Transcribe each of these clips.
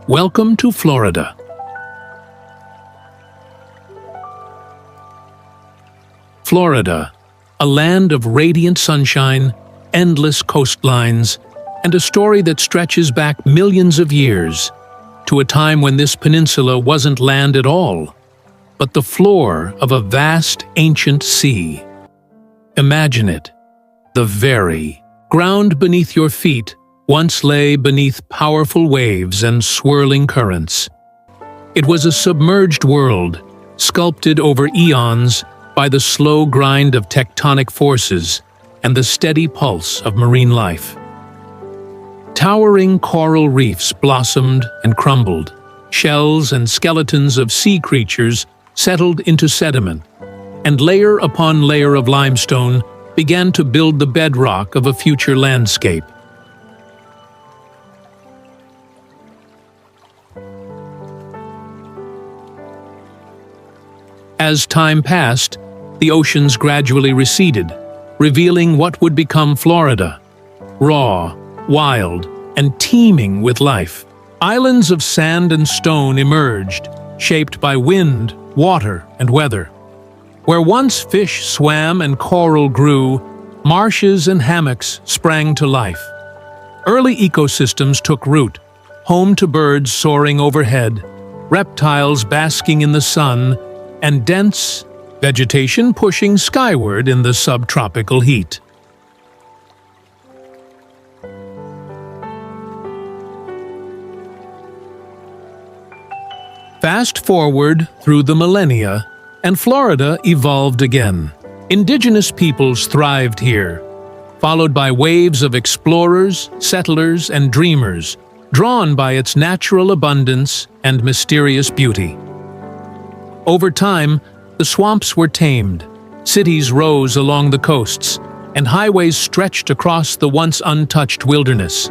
Welcome to Florida. Florida, a land of radiant sunshine, endless coastlines, and a story that stretches back millions of years to a time when this peninsula wasn't land at all, but the floor of a vast ancient sea. Imagine it. The very ground beneath your feet once lay beneath powerful waves and swirling currents. It was a submerged world, sculpted over eons by the slow grind of tectonic forces and the steady pulse of marine life. Towering coral reefs blossomed and crumbled. Shells and skeletons of sea creatures settled into sediment, and layer upon layer of limestone began to build the bedrock of a future landscape. As time passed, the oceans gradually receded, revealing what would become Florida. Raw, wild, and teeming with life. Islands of sand and stone emerged, shaped by wind, water, and weather. Where once fish swam and coral grew, marshes and hammocks sprang to life. Early ecosystems took root, home to birds soaring overhead, reptiles basking in the sun, and dense vegetation pushing skyward in the subtropical heat. Fast forward through the millennia, and Florida evolved again. Indigenous peoples thrived here, followed by waves of explorers, settlers, and dreamers, drawn by its natural abundance and mysterious beauty. Over time, the swamps were tamed, cities rose along the coasts, and highways stretched across the once untouched wilderness.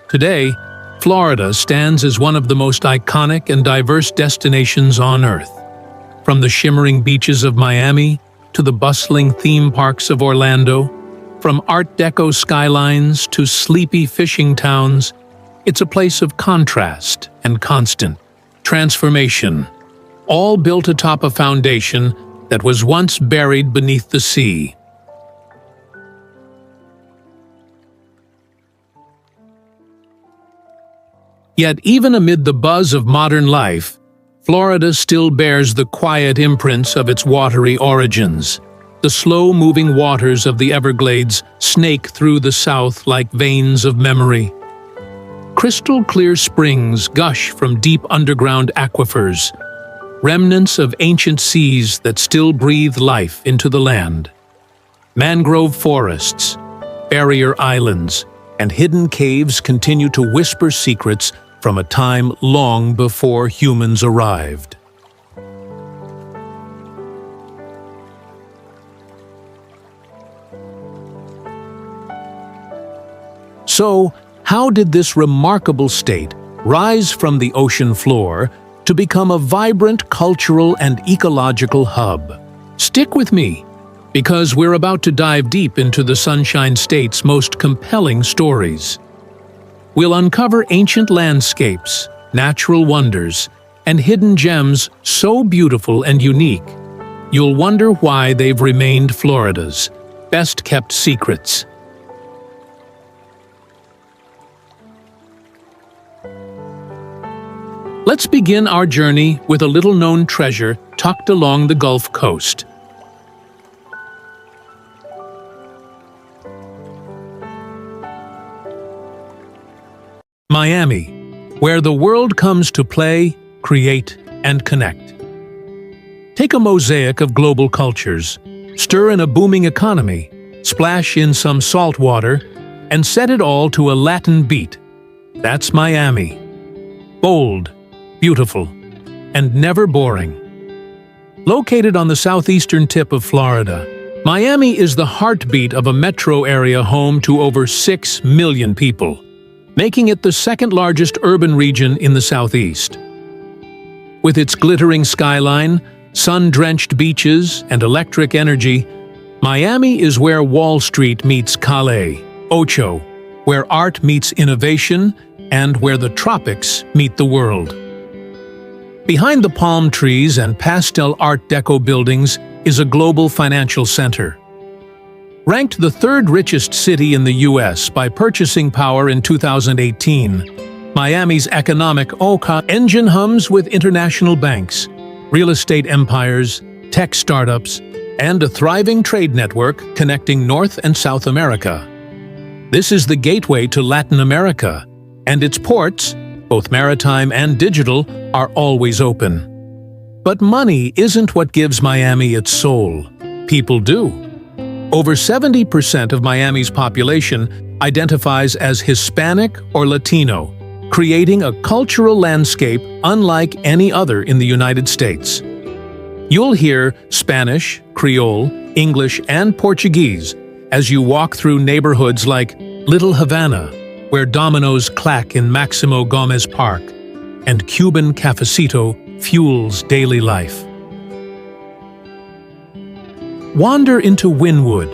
Today, Florida stands as one of the most iconic and diverse destinations on Earth. From the shimmering beaches of Miami to the bustling theme parks of Orlando, from Art Deco skylines to sleepy fishing towns, it's a place of contrast and constant transformation, all built atop a foundation that was once buried beneath the sea. Yet even amid the buzz of modern life, Florida still bears the quiet imprints of its watery origins. The slow-moving waters of the Everglades snake through the south like veins of memory. Crystal-clear springs gush from deep underground aquifers, remnants of ancient seas that still breathe life into the land. Mangrove forests, barrier islands, and hidden caves continue to whisper secrets from a time long before humans arrived. So, how did this remarkable state rise from the ocean floor to become a vibrant cultural and ecological hub? Stick with me, because we're about to dive deep into the Sunshine State's most compelling stories. We'll uncover ancient landscapes, natural wonders, and hidden gems so beautiful and unique, you'll wonder why they've remained Florida's best-kept secrets. Let's begin our journey with a little-known treasure tucked along the Gulf Coast. Miami, where the world comes to play, create, and connect. Take a mosaic of global cultures, stir in a booming economy, splash in some salt water, and set it all to a Latin beat. That's Miami. Bold, beautiful, and never boring. Located on the southeastern tip of Florida, Miami is the heartbeat of a metro area home to over 6 million people, making it the second largest urban region in the southeast. With its glittering skyline, sun-drenched beaches, and electric energy, Miami is where Wall Street meets Calais, Ocho, where art meets innovation, and where the tropics meet the world. Behind the palm trees and pastel Art Deco buildings is a global financial center. Ranked the third richest city in the U.S. by purchasing power in 2018, Miami's economic engine hums with international banks, real estate empires, tech startups, and a thriving trade network connecting North and South America. This is the gateway to Latin America, and its ports, both maritime and digital, are always open. But money isn't what gives Miami its soul. People do. Over 70% of Miami's population identifies as Hispanic or Latino, creating a cultural landscape unlike any other in the United States. You'll hear Spanish, Creole, English, and Portuguese as you walk through neighborhoods like Little Havana, where dominoes clack in Maximo Gomez Park, and Cuban cafecito fuels daily life. Wander into Wynwood,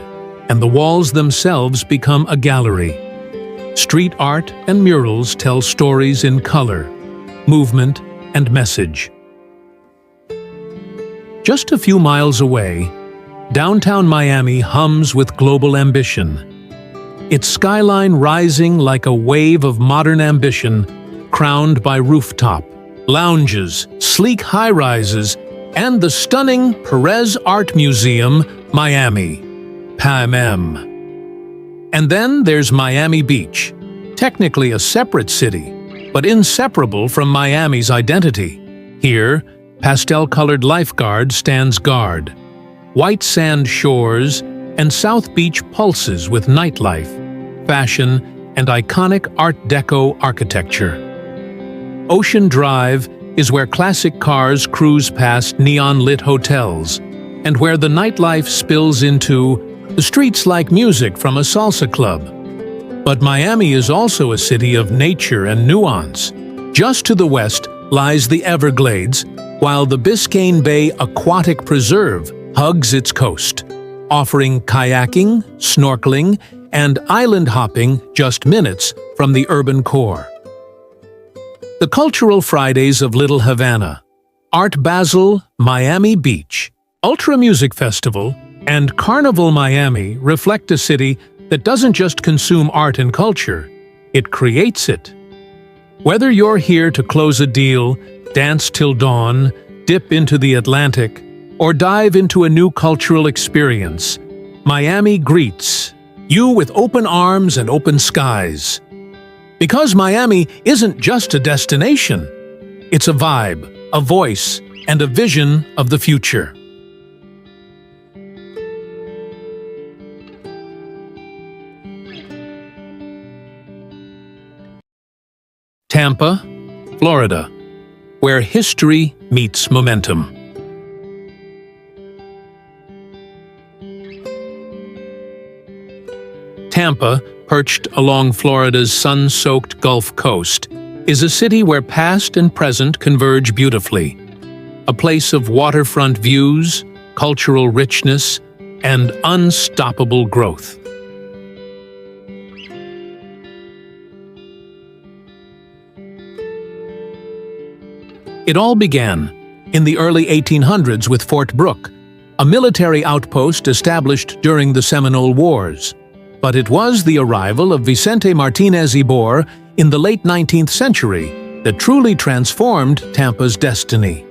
and the walls themselves become a gallery. Street art and murals tell stories in color, movement, and message. Just a few miles away, downtown Miami hums with global ambition. Its skyline rising like a wave of modern ambition, crowned by rooftop, lounges, sleek high-rises, and the stunning Perez Art Museum, Miami, PAMM. And then there's Miami Beach, technically a separate city, but inseparable from Miami's identity. Here, pastel-colored lifeguard stands guard, white sand shores, and South Beach pulses with nightlife, fashion, and iconic Art Deco architecture. Ocean Drive is where classic cars cruise past neon-lit hotels, and where the nightlife spills into the streets like music from a salsa club. But Miami is also a city of nature and nuance. Just to the west lies the Everglades, while the Biscayne Bay Aquatic Preserve hugs its coast, offering kayaking, snorkeling, and island hopping just minutes from the urban core. The Cultural Fridays of Little Havana, Art Basel, Miami Beach, Ultra Music Festival, and Carnival Miami reflect a city that doesn't just consume art and culture, it creates it. Whether you're here to close a deal, dance till dawn, dip into the Atlantic, or dive into a new cultural experience, Miami greets you with open arms and open skies. Because Miami isn't just a destination, it's a vibe, a voice, and a vision of the future. Tampa, Florida, where history meets momentum. Tampa, perched along Florida's sun-soaked Gulf Coast, is a city where past and present converge beautifully. A place of waterfront views, cultural richness, and unstoppable growth. It all began in the early 1800s with Fort Brooke, a military outpost established during the Seminole Wars. But it was the arrival of Vicente Martinez Ybor in the late 19th century that truly transformed Tampa's destiny.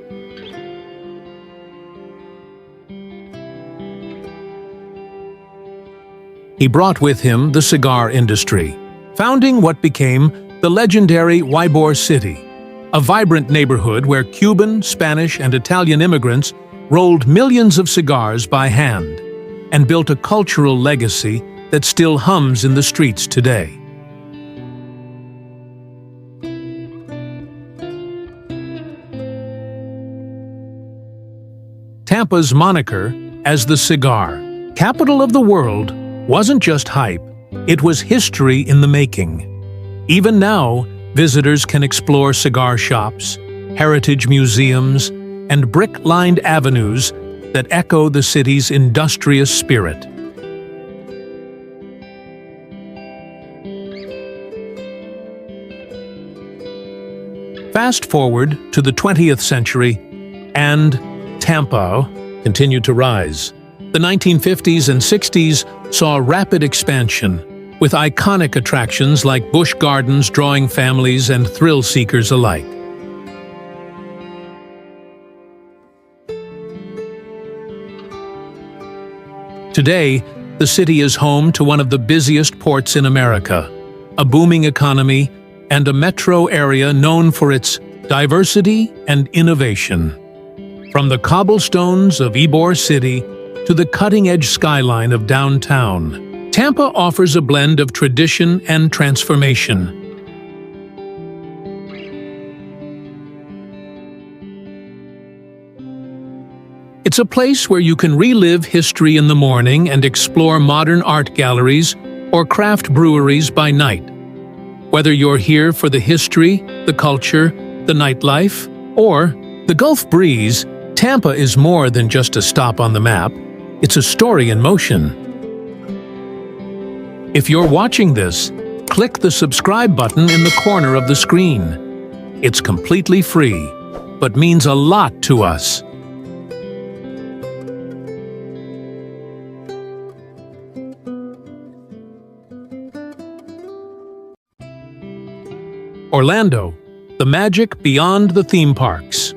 He brought with him the cigar industry, founding what became the legendary Ybor City, a vibrant neighborhood where Cuban, Spanish, and Italian immigrants rolled millions of cigars by hand and built a cultural legacy that still hums in the streets today. Tampa's moniker as the cigar capital of the world wasn't just hype, it was history in the making. Even now, visitors can explore cigar shops, heritage museums, and brick-lined avenues that echo the city's industrious spirit. Fast forward to the 20th century, and Tampa continued to rise. The 1950s and 60s saw rapid expansion, with iconic attractions like Busch Gardens drawing families and thrill-seekers alike. Today, the city is home to one of the busiest ports in America, a booming economy, and a metro area known for its diversity and innovation. From the cobblestones of Ybor City to the cutting-edge skyline of downtown, Tampa offers a blend of tradition and transformation. It's a place where you can relive history in the morning and explore modern art galleries or craft breweries by night. Whether you're here for the history, the culture, the nightlife, or the Gulf breeze, Tampa is more than just a stop on the map. It's a story in motion. If you're watching this, click the subscribe button in the corner of the screen. It's completely free, but means a lot to us. Orlando, the magic beyond the theme parks.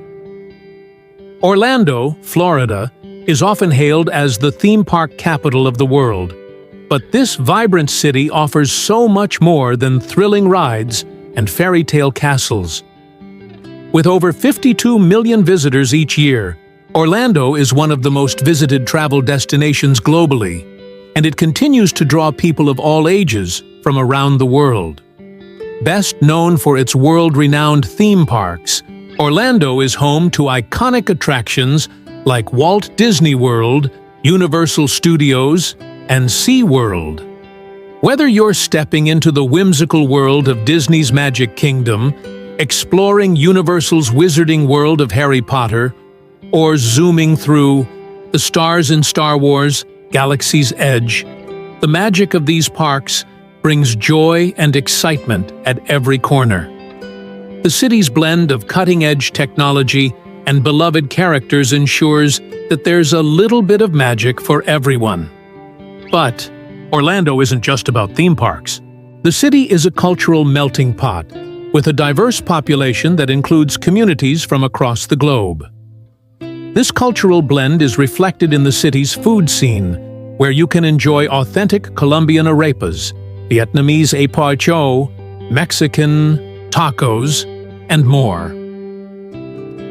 Orlando, Florida, is often hailed as the theme park capital of the world. But this vibrant city offers so much more than thrilling rides and fairy tale castles. With over 52 million visitors each year, Orlando is one of the most visited travel destinations globally, and it continues to draw people of all ages from around the world. Best known for its world-renowned theme parks, Orlando is home to iconic attractions like Walt Disney World, Universal Studios, and SeaWorld. Whether you're stepping into the whimsical world of Disney's Magic Kingdom, exploring Universal's wizarding world of Harry Potter, or zooming through the stars in Star Wars, Galaxy's Edge, the magic of these parks brings joy and excitement at every corner. The city's blend of cutting-edge technology and beloved characters ensures that there's a little bit of magic for everyone. But Orlando isn't just about theme parks. The city is a cultural melting pot, with a diverse population that includes communities from across the globe. This cultural blend is reflected in the city's food scene, where you can enjoy authentic Colombian arepas, Vietnamese epacho, Mexican tacos, and more.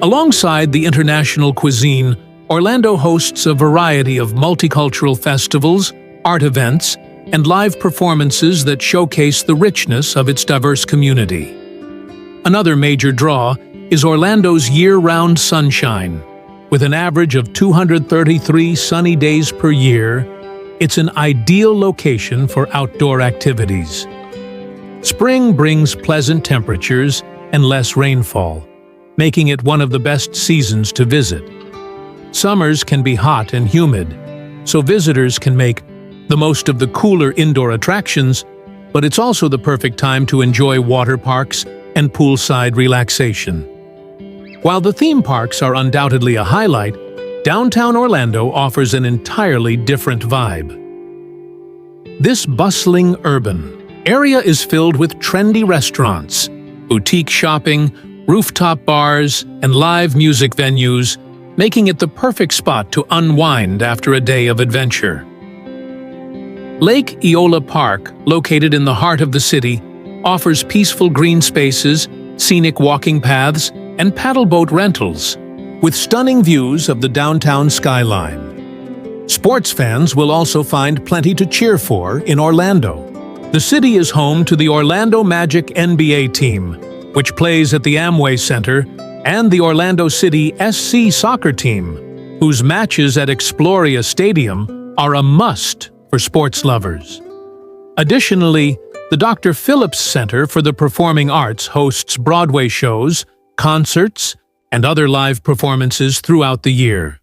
Alongside the international cuisine, Orlando hosts a variety of multicultural festivals, art events, and live performances that showcase the richness of its diverse community. Another major draw is Orlando's year-round sunshine. With an average of 233 sunny days per year, it's an ideal location for outdoor activities. Spring brings pleasant temperatures and less rainfall, making it one of the best seasons to visit. Summers can be hot and humid, so visitors can make the most of the cooler indoor attractions, but it's also the perfect time to enjoy water parks and poolside relaxation. While the theme parks are undoubtedly a highlight, downtown Orlando offers an entirely different vibe. This bustling urban area is filled with trendy restaurants, boutique shopping, rooftop bars, and live music venues, making it the perfect spot to unwind after a day of adventure. Lake Eola Park, located in the heart of the city, offers peaceful green spaces, scenic walking paths, and paddleboat rentals, with stunning views of the downtown skyline. Sports fans will also find plenty to cheer for in Orlando. The city is home to the Orlando Magic NBA team, which plays at the Amway Center, and the Orlando City SC soccer team, whose matches at Exploria Stadium are a must for sports lovers. Additionally, the Dr. Phillips Center for the Performing Arts hosts Broadway shows, concerts, and other live performances throughout the year.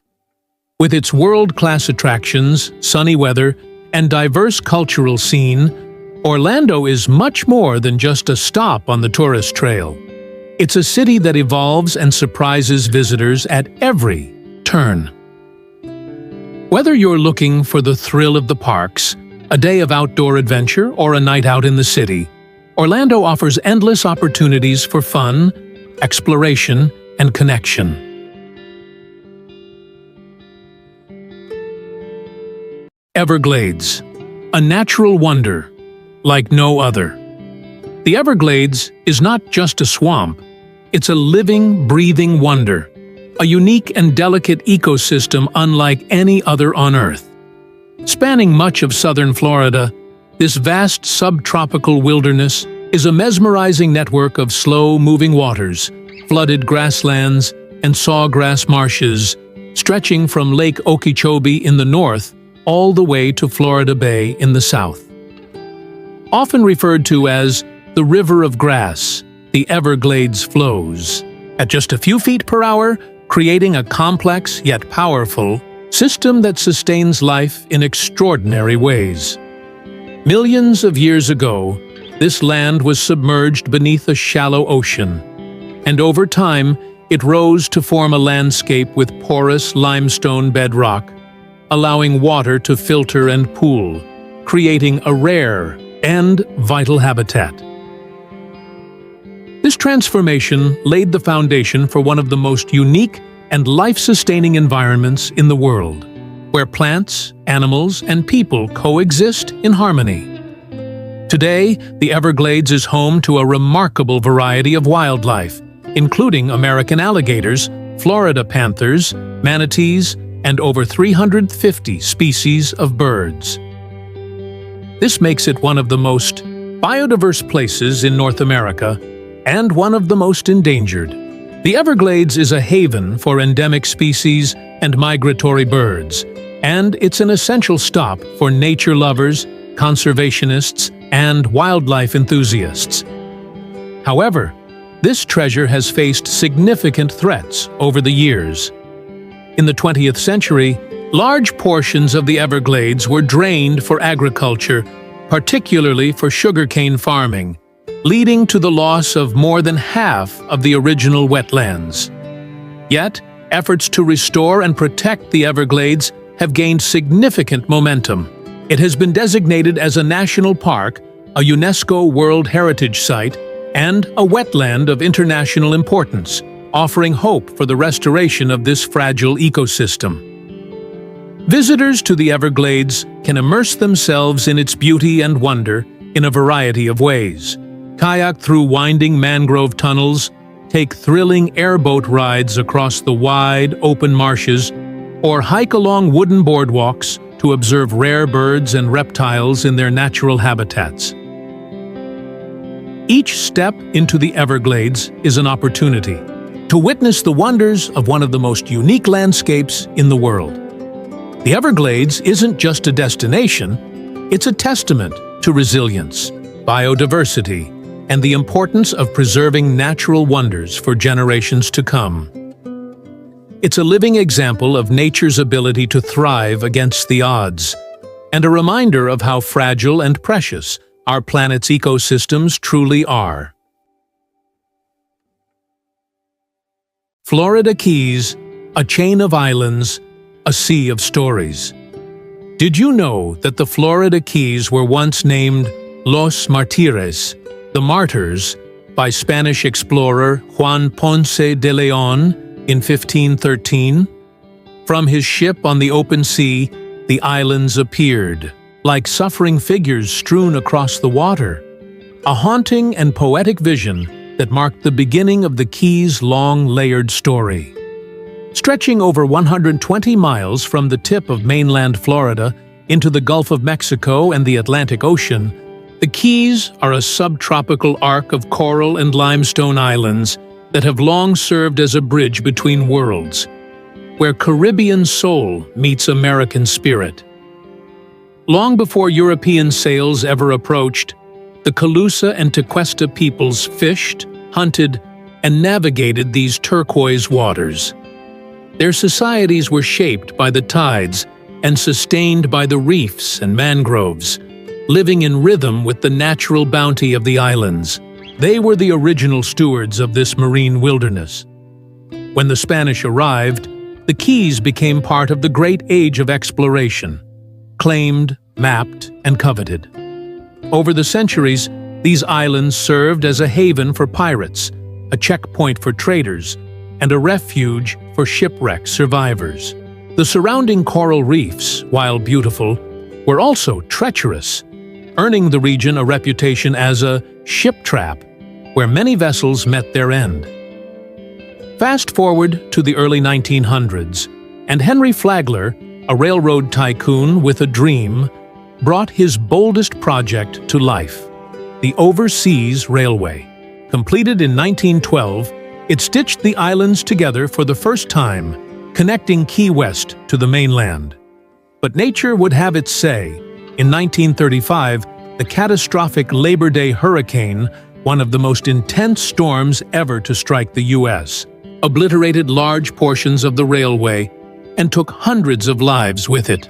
With its world-class attractions, sunny weather, and diverse cultural scene, Orlando is much more than just a stop on the tourist trail. It's a city that evolves and surprises visitors at every turn. Whether you're looking for the thrill of the parks, a day of outdoor adventure, or a night out in the city, Orlando offers endless opportunities for fun, exploration, and connection. Everglades, a natural wonder like no other. The Everglades is not just a swamp, it's a living, breathing wonder, a unique and delicate ecosystem unlike any other on Earth. Spanning much of southern Florida, this vast subtropical wilderness is a mesmerizing network of slow-moving waters, flooded grasslands, and sawgrass marshes, stretching from Lake Okeechobee in the north all the way to Florida Bay in the south. Often referred to as the River of Grass, the Everglades flows at just a few feet per hour, creating a complex yet powerful system that sustains life in extraordinary ways. Millions of years ago, this land was submerged beneath a shallow ocean, and over time, it rose to form a landscape with porous limestone bedrock, allowing water to filter and pool, creating a rare and vital habitat. This transformation laid the foundation for one of the most unique and life-sustaining environments in the world, where plants, animals, and people coexist in harmony. Today, the Everglades is home to a remarkable variety of wildlife, including American alligators, Florida panthers, manatees, and over 350 species of birds. This makes it one of the most biodiverse places in North America and one of the most endangered. The Everglades is a haven for endemic species and migratory birds, and it's an essential stop for nature lovers, conservationists, and wildlife enthusiasts. However, this treasure has faced significant threats over the years. In the 20th century, large portions of the Everglades were drained for agriculture, particularly for sugarcane farming, leading to the loss of more than half of the original wetlands. Yet, efforts to restore and protect the Everglades have gained significant momentum. It has been designated as a national park, a UNESCO World Heritage Site, and a wetland of international importance, offering hope for the restoration of this fragile ecosystem. Visitors to the Everglades can immerse themselves in its beauty and wonder in a variety of ways. Kayak through winding mangrove tunnels, take thrilling airboat rides across the wide, open marshes, or hike along wooden boardwalks to observe rare birds and reptiles in their natural habitats. Each step into the Everglades is an opportunity to witness the wonders of one of the most unique landscapes in the world. The Everglades isn't just a destination, it's a testament to resilience, biodiversity, and the importance of preserving natural wonders for generations to come. It's a living example of nature's ability to thrive against the odds, and a reminder of how fragile and precious our planet's ecosystems truly are. Florida Keys, a chain of islands, a sea of stories. Did you know that the Florida Keys were once named Los Martires, the Martyrs, by Spanish explorer Juan Ponce de León in 1513? From his ship on the open sea, the islands appeared, like suffering figures strewn across the water, a haunting and poetic vision that marked the beginning of the Keys' long, layered story. Stretching over 120 miles from the tip of mainland Florida into the Gulf of Mexico and the Atlantic Ocean, the Keys are a subtropical arc of coral and limestone islands that have long served as a bridge between worlds, where Caribbean soul meets American spirit. Long before European sails ever approached, the Calusa and Tequesta peoples fished, hunted, and navigated these turquoise waters. Their societies were shaped by the tides and sustained by the reefs and mangroves, living in rhythm with the natural bounty of the islands. They were the original stewards of this marine wilderness. When the Spanish arrived, the Keys became part of the great age of exploration, claimed, mapped, and coveted. Over the centuries, these islands served as a haven for pirates, a checkpoint for traders, and a refuge for shipwreck survivors. The surrounding coral reefs, while beautiful, were also treacherous, earning the region a reputation as a ship trap, where many vessels met their end. Fast forward to the early 1900s, and Henry Flagler, a railroad tycoon with a dream, brought his boldest project to life: the Overseas Railway. Completed in 1912, it stitched the islands together for the first time, connecting Key West to the mainland. But nature would have its say. In 1935, the catastrophic Labor Day hurricane, one of the most intense storms ever to strike the U.S., obliterated large portions of the railway and took hundreds of lives with it.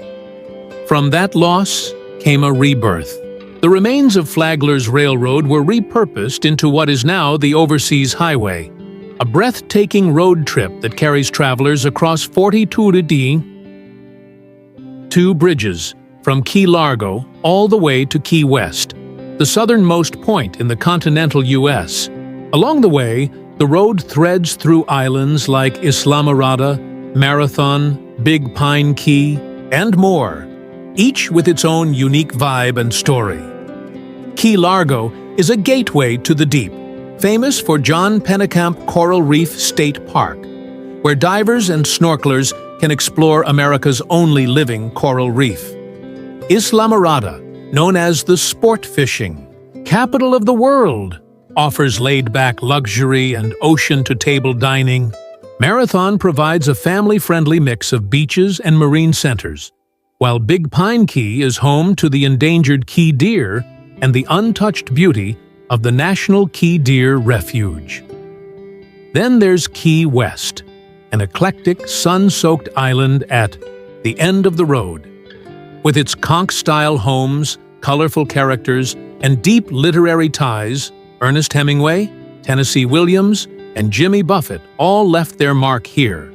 From that loss came a rebirth. The remains of Flagler's railroad were repurposed into what is now the Overseas Highway, a breathtaking road trip that carries travelers across 42 bridges from Key Largo all the way to Key West, the southernmost point in the continental U.S. Along the way, the road threads through islands like Islamorada, Marathon, Big Pine Key, and more, each with its own unique vibe and story. Key Largo is a gateway to the deep, famous for John Pennekamp Coral Reef State Park, where divers and snorkelers can explore America's only living coral reef. Islamorada, known as the sport fishing capital of the world, offers laid-back luxury and ocean-to-table dining. Marathon provides a family-friendly mix of beaches and marine centers, while Big Pine Key is home to the endangered key deer and the untouched beauty of the National Key Deer Refuge. Then there's Key West, an eclectic, sun-soaked island at the end of the road. With its conch-style homes, colorful characters, and deep literary ties, Ernest Hemingway, Tennessee Williams, and Jimmy Buffett all left their mark here.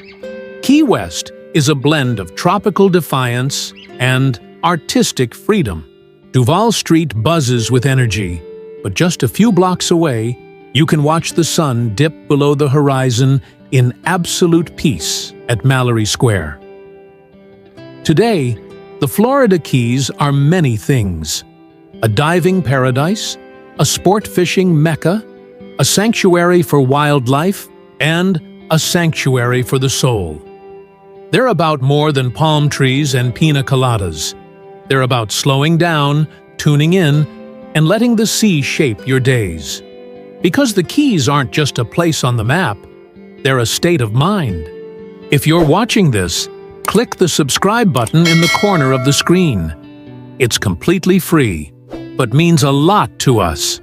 Key West is a blend of tropical defiance and artistic freedom. Duval Street buzzes with energy, but just a few blocks away, you can watch the sun dip below the horizon in absolute peace at Mallory Square. Today, the Florida Keys are many things: a diving paradise, a sport fishing mecca, a sanctuary for wildlife, and a sanctuary for the soul. They're about more than palm trees and pina coladas. They're about slowing down, tuning in, and letting the sea shape your days. Because the Keys aren't just a place on the map, they're a state of mind. If you're watching this, click the subscribe button in the corner of the screen. It's completely free, but means a lot to us.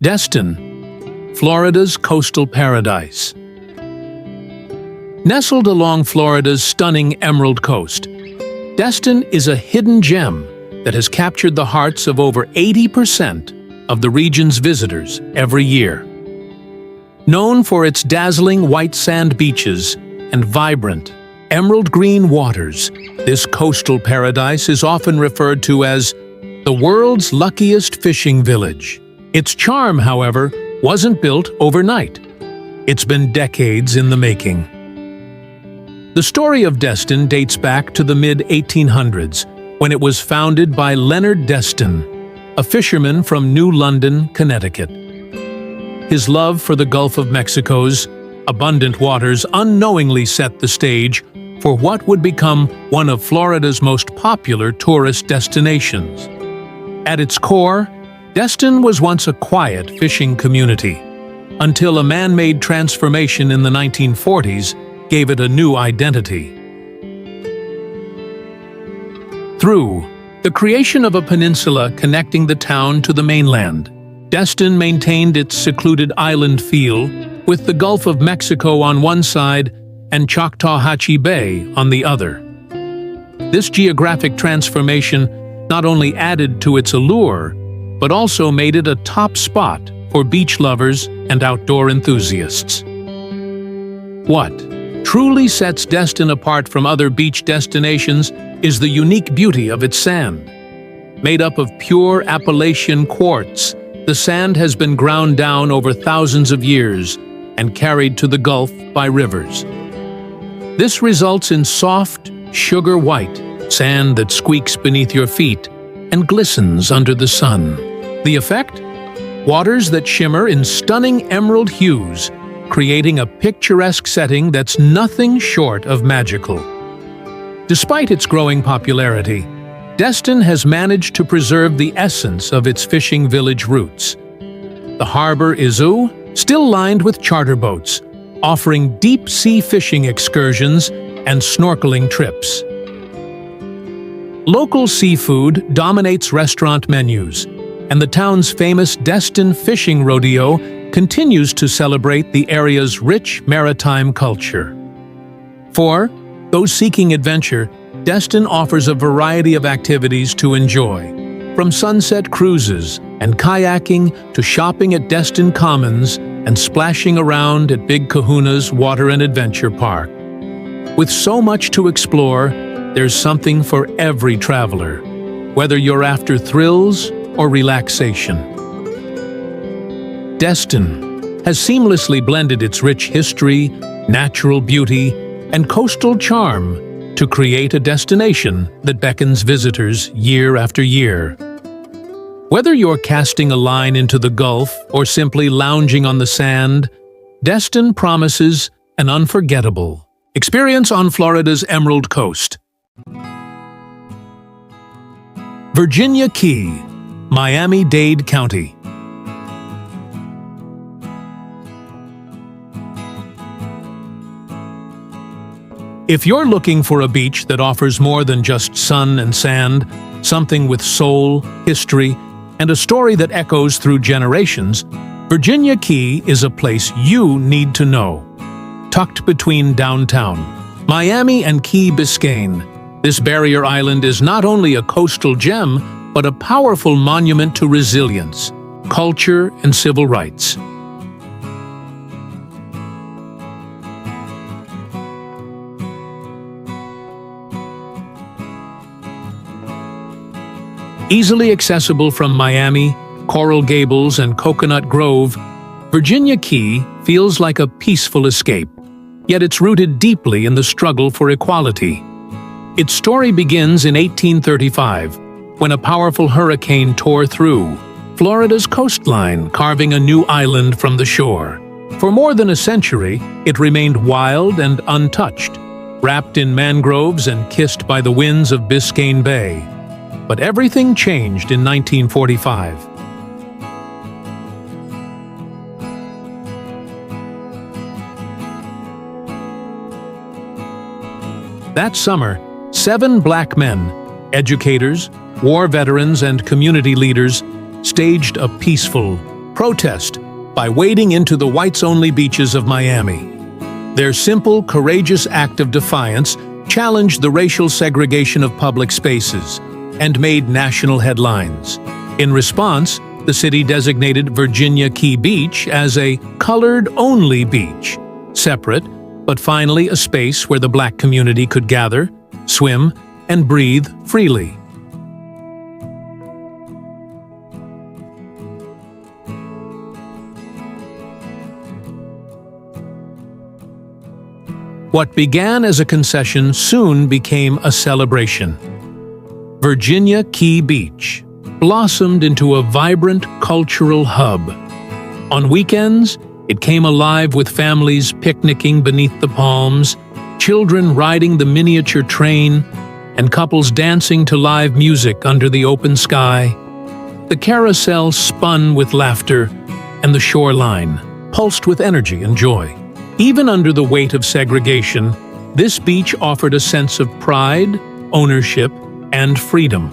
Destin, Florida's coastal paradise. Nestled along Florida's stunning Emerald Coast, Destin is a hidden gem that has captured the hearts of over 80% of the region's visitors every year. Known for its dazzling white sand beaches and vibrant, emerald green waters, this coastal paradise is often referred to as the world's luckiest fishing village. Its charm, however, wasn't built overnight. It's been decades in the making. The story of Destin dates back to the mid-1800s, when it was founded by Leonard Destin, a fisherman from New London, Connecticut. His love for the Gulf of Mexico's abundant waters unknowingly set the stage for what would become one of Florida's most popular tourist destinations. At its core, Destin was once a quiet fishing community, until a man-made transformation in the 1940s gave it a new identity. Through the creation of a peninsula connecting the town to the mainland, Destin maintained its secluded island feel, with the Gulf of Mexico on one side and Choctawhatchee Bay on the other. This geographic transformation not only added to its allure, but also made it a top spot for beach lovers and outdoor enthusiasts. What truly sets Destin apart from other beach destinations is the unique beauty of its sand. Made up of pure Appalachian quartz, the sand has been ground down over thousands of years and carried to the Gulf by rivers. This results in soft, sugar-white sand that squeaks beneath your feet and glistens under the sun. The effect? Waters that shimmer in stunning emerald hues, creating a picturesque setting that's nothing short of magical. Despite its growing popularity, Destin has managed to preserve the essence of its fishing village roots. The harbor is still lined with charter boats, offering deep-sea fishing excursions and snorkeling trips. Local seafood dominates restaurant menus, and the town's famous Destin Fishing Rodeo continues to celebrate the area's rich maritime culture. For those seeking adventure, Destin offers a variety of activities to enjoy, from sunset cruises and kayaking to shopping at Destin Commons and splashing around at Big Kahuna's Water and Adventure Park. With so much to explore, there's something for every traveler, whether you're after thrills or relaxation. Destin has seamlessly blended its rich history, natural beauty, and coastal charm to create a destination that beckons visitors year after year. Whether you're casting a line into the Gulf or simply lounging on the sand, Destin promises an unforgettable experience on Florida's Emerald Coast. Virginia Key, Miami-Dade County. If you're looking for a beach that offers more than just sun and sand, something with soul, history, and a story that echoes through generations, Virginia Key is a place you need to know. Tucked between downtown Miami and Key Biscayne, this barrier island is not only a coastal gem, but a powerful monument to resilience, culture, and civil rights. Easily accessible from Miami, Coral Gables, and Coconut Grove, Virginia Key feels like a peaceful escape, yet it's rooted deeply in the struggle for equality. Its story begins in 1835, when a powerful hurricane tore through Florida's coastline, carving a new island from the shore. For more than a century, it remained wild and untouched, wrapped in mangroves and kissed by the winds of Biscayne Bay. But everything changed in 1945. That summer, 7 black men, educators, war veterans, and community leaders, staged a peaceful protest by wading into the whites-only beaches of Miami. Their simple, courageous act of defiance challenged the racial segregation of public spaces and made national headlines. In response, the city designated Virginia Key Beach as a colored-only beach, separate, but finally a space where the black community could gather, swim, and breathe freely. What began as a concession soon became a celebration. Virginia Key Beach blossomed into a vibrant cultural hub. On weekends, it came alive with families picnicking beneath the palms, children riding the miniature train, and couples dancing to live music under the open sky. The carousel spun with laughter, and the shoreline pulsed with energy and joy. Even under the weight of segregation, this beach offered a sense of pride, ownership, and freedom.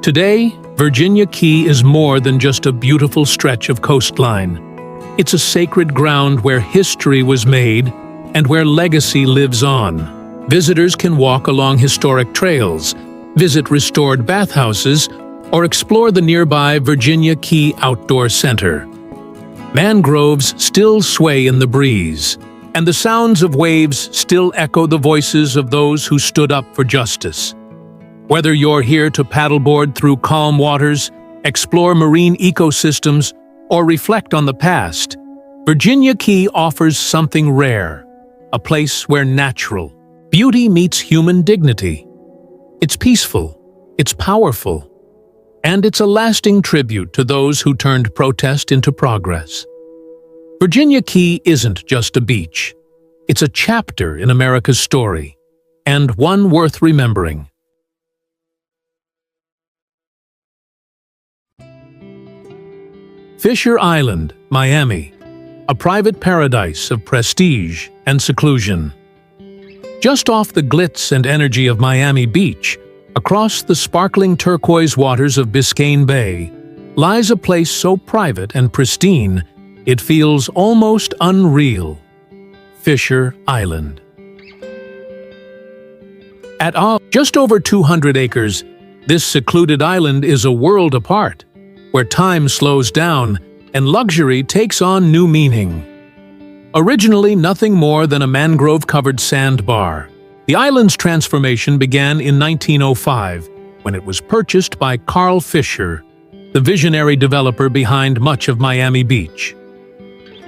Today, Virginia Key is more than just a beautiful stretch of coastline. It's a sacred ground where history was made and where legacy lives on. Visitors can walk along historic trails, visit restored bathhouses, or explore the nearby Virginia Key Outdoor Center. Mangroves still sway in the breeze, and the sounds of waves still echo the voices of those who stood up for justice. Whether you're here to paddleboard through calm waters, explore marine ecosystems, or reflect on the past, Virginia Key offers something rare, a place where natural beauty meets human dignity. It's peaceful, it's powerful, and it's a lasting tribute to those who turned protest into progress. Virginia Key isn't just a beach. It's a chapter in America's story, and one worth remembering. Fisher Island, Miami, a private paradise of prestige and seclusion. Just off the glitz and energy of Miami Beach, across the sparkling turquoise waters of Biscayne Bay, lies a place so private and pristine, it feels almost unreal. Fisher Island. At just over 200 acres, this secluded island is a world apart, where time slows down and luxury takes on new meaning. Originally nothing more than a mangrove-covered sandbar, the island's transformation began in 1905, when it was purchased by Carl Fisher, the visionary developer behind much of Miami Beach.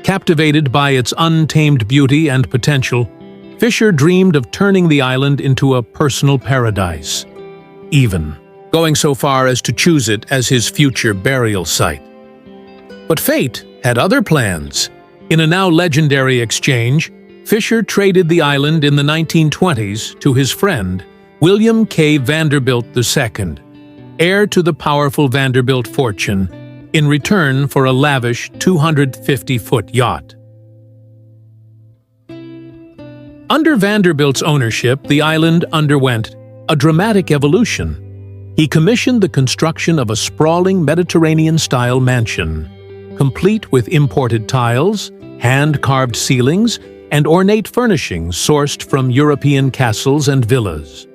Captivated by its untamed beauty and potential, Fisher dreamed of turning the island into a personal paradise, even going so far as to choose it as his future burial site. But fate had other plans. In a now legendary exchange, Fisher traded the island in the 1920s to his friend, William K. Vanderbilt II, heir to the powerful Vanderbilt fortune, in return for a lavish 250-foot yacht. Under Vanderbilt's ownership, the island underwent a dramatic evolution. He commissioned the construction of a sprawling Mediterranean-style mansion, complete with imported tiles, hand-carved ceilings, and ornate furnishings sourced from European castles and villas.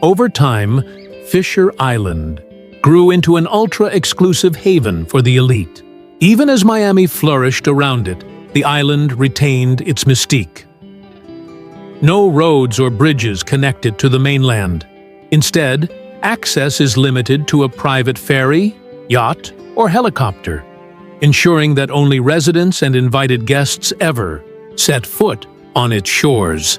Over time, Fisher Island grew into an ultra-exclusive haven for the elite. Even as Miami flourished around it, the island retained its mystique. No roads or bridges connect it to the mainland. Instead, access is limited to a private ferry, yacht, or helicopter, ensuring that only residents and invited guests ever set foot on its shores.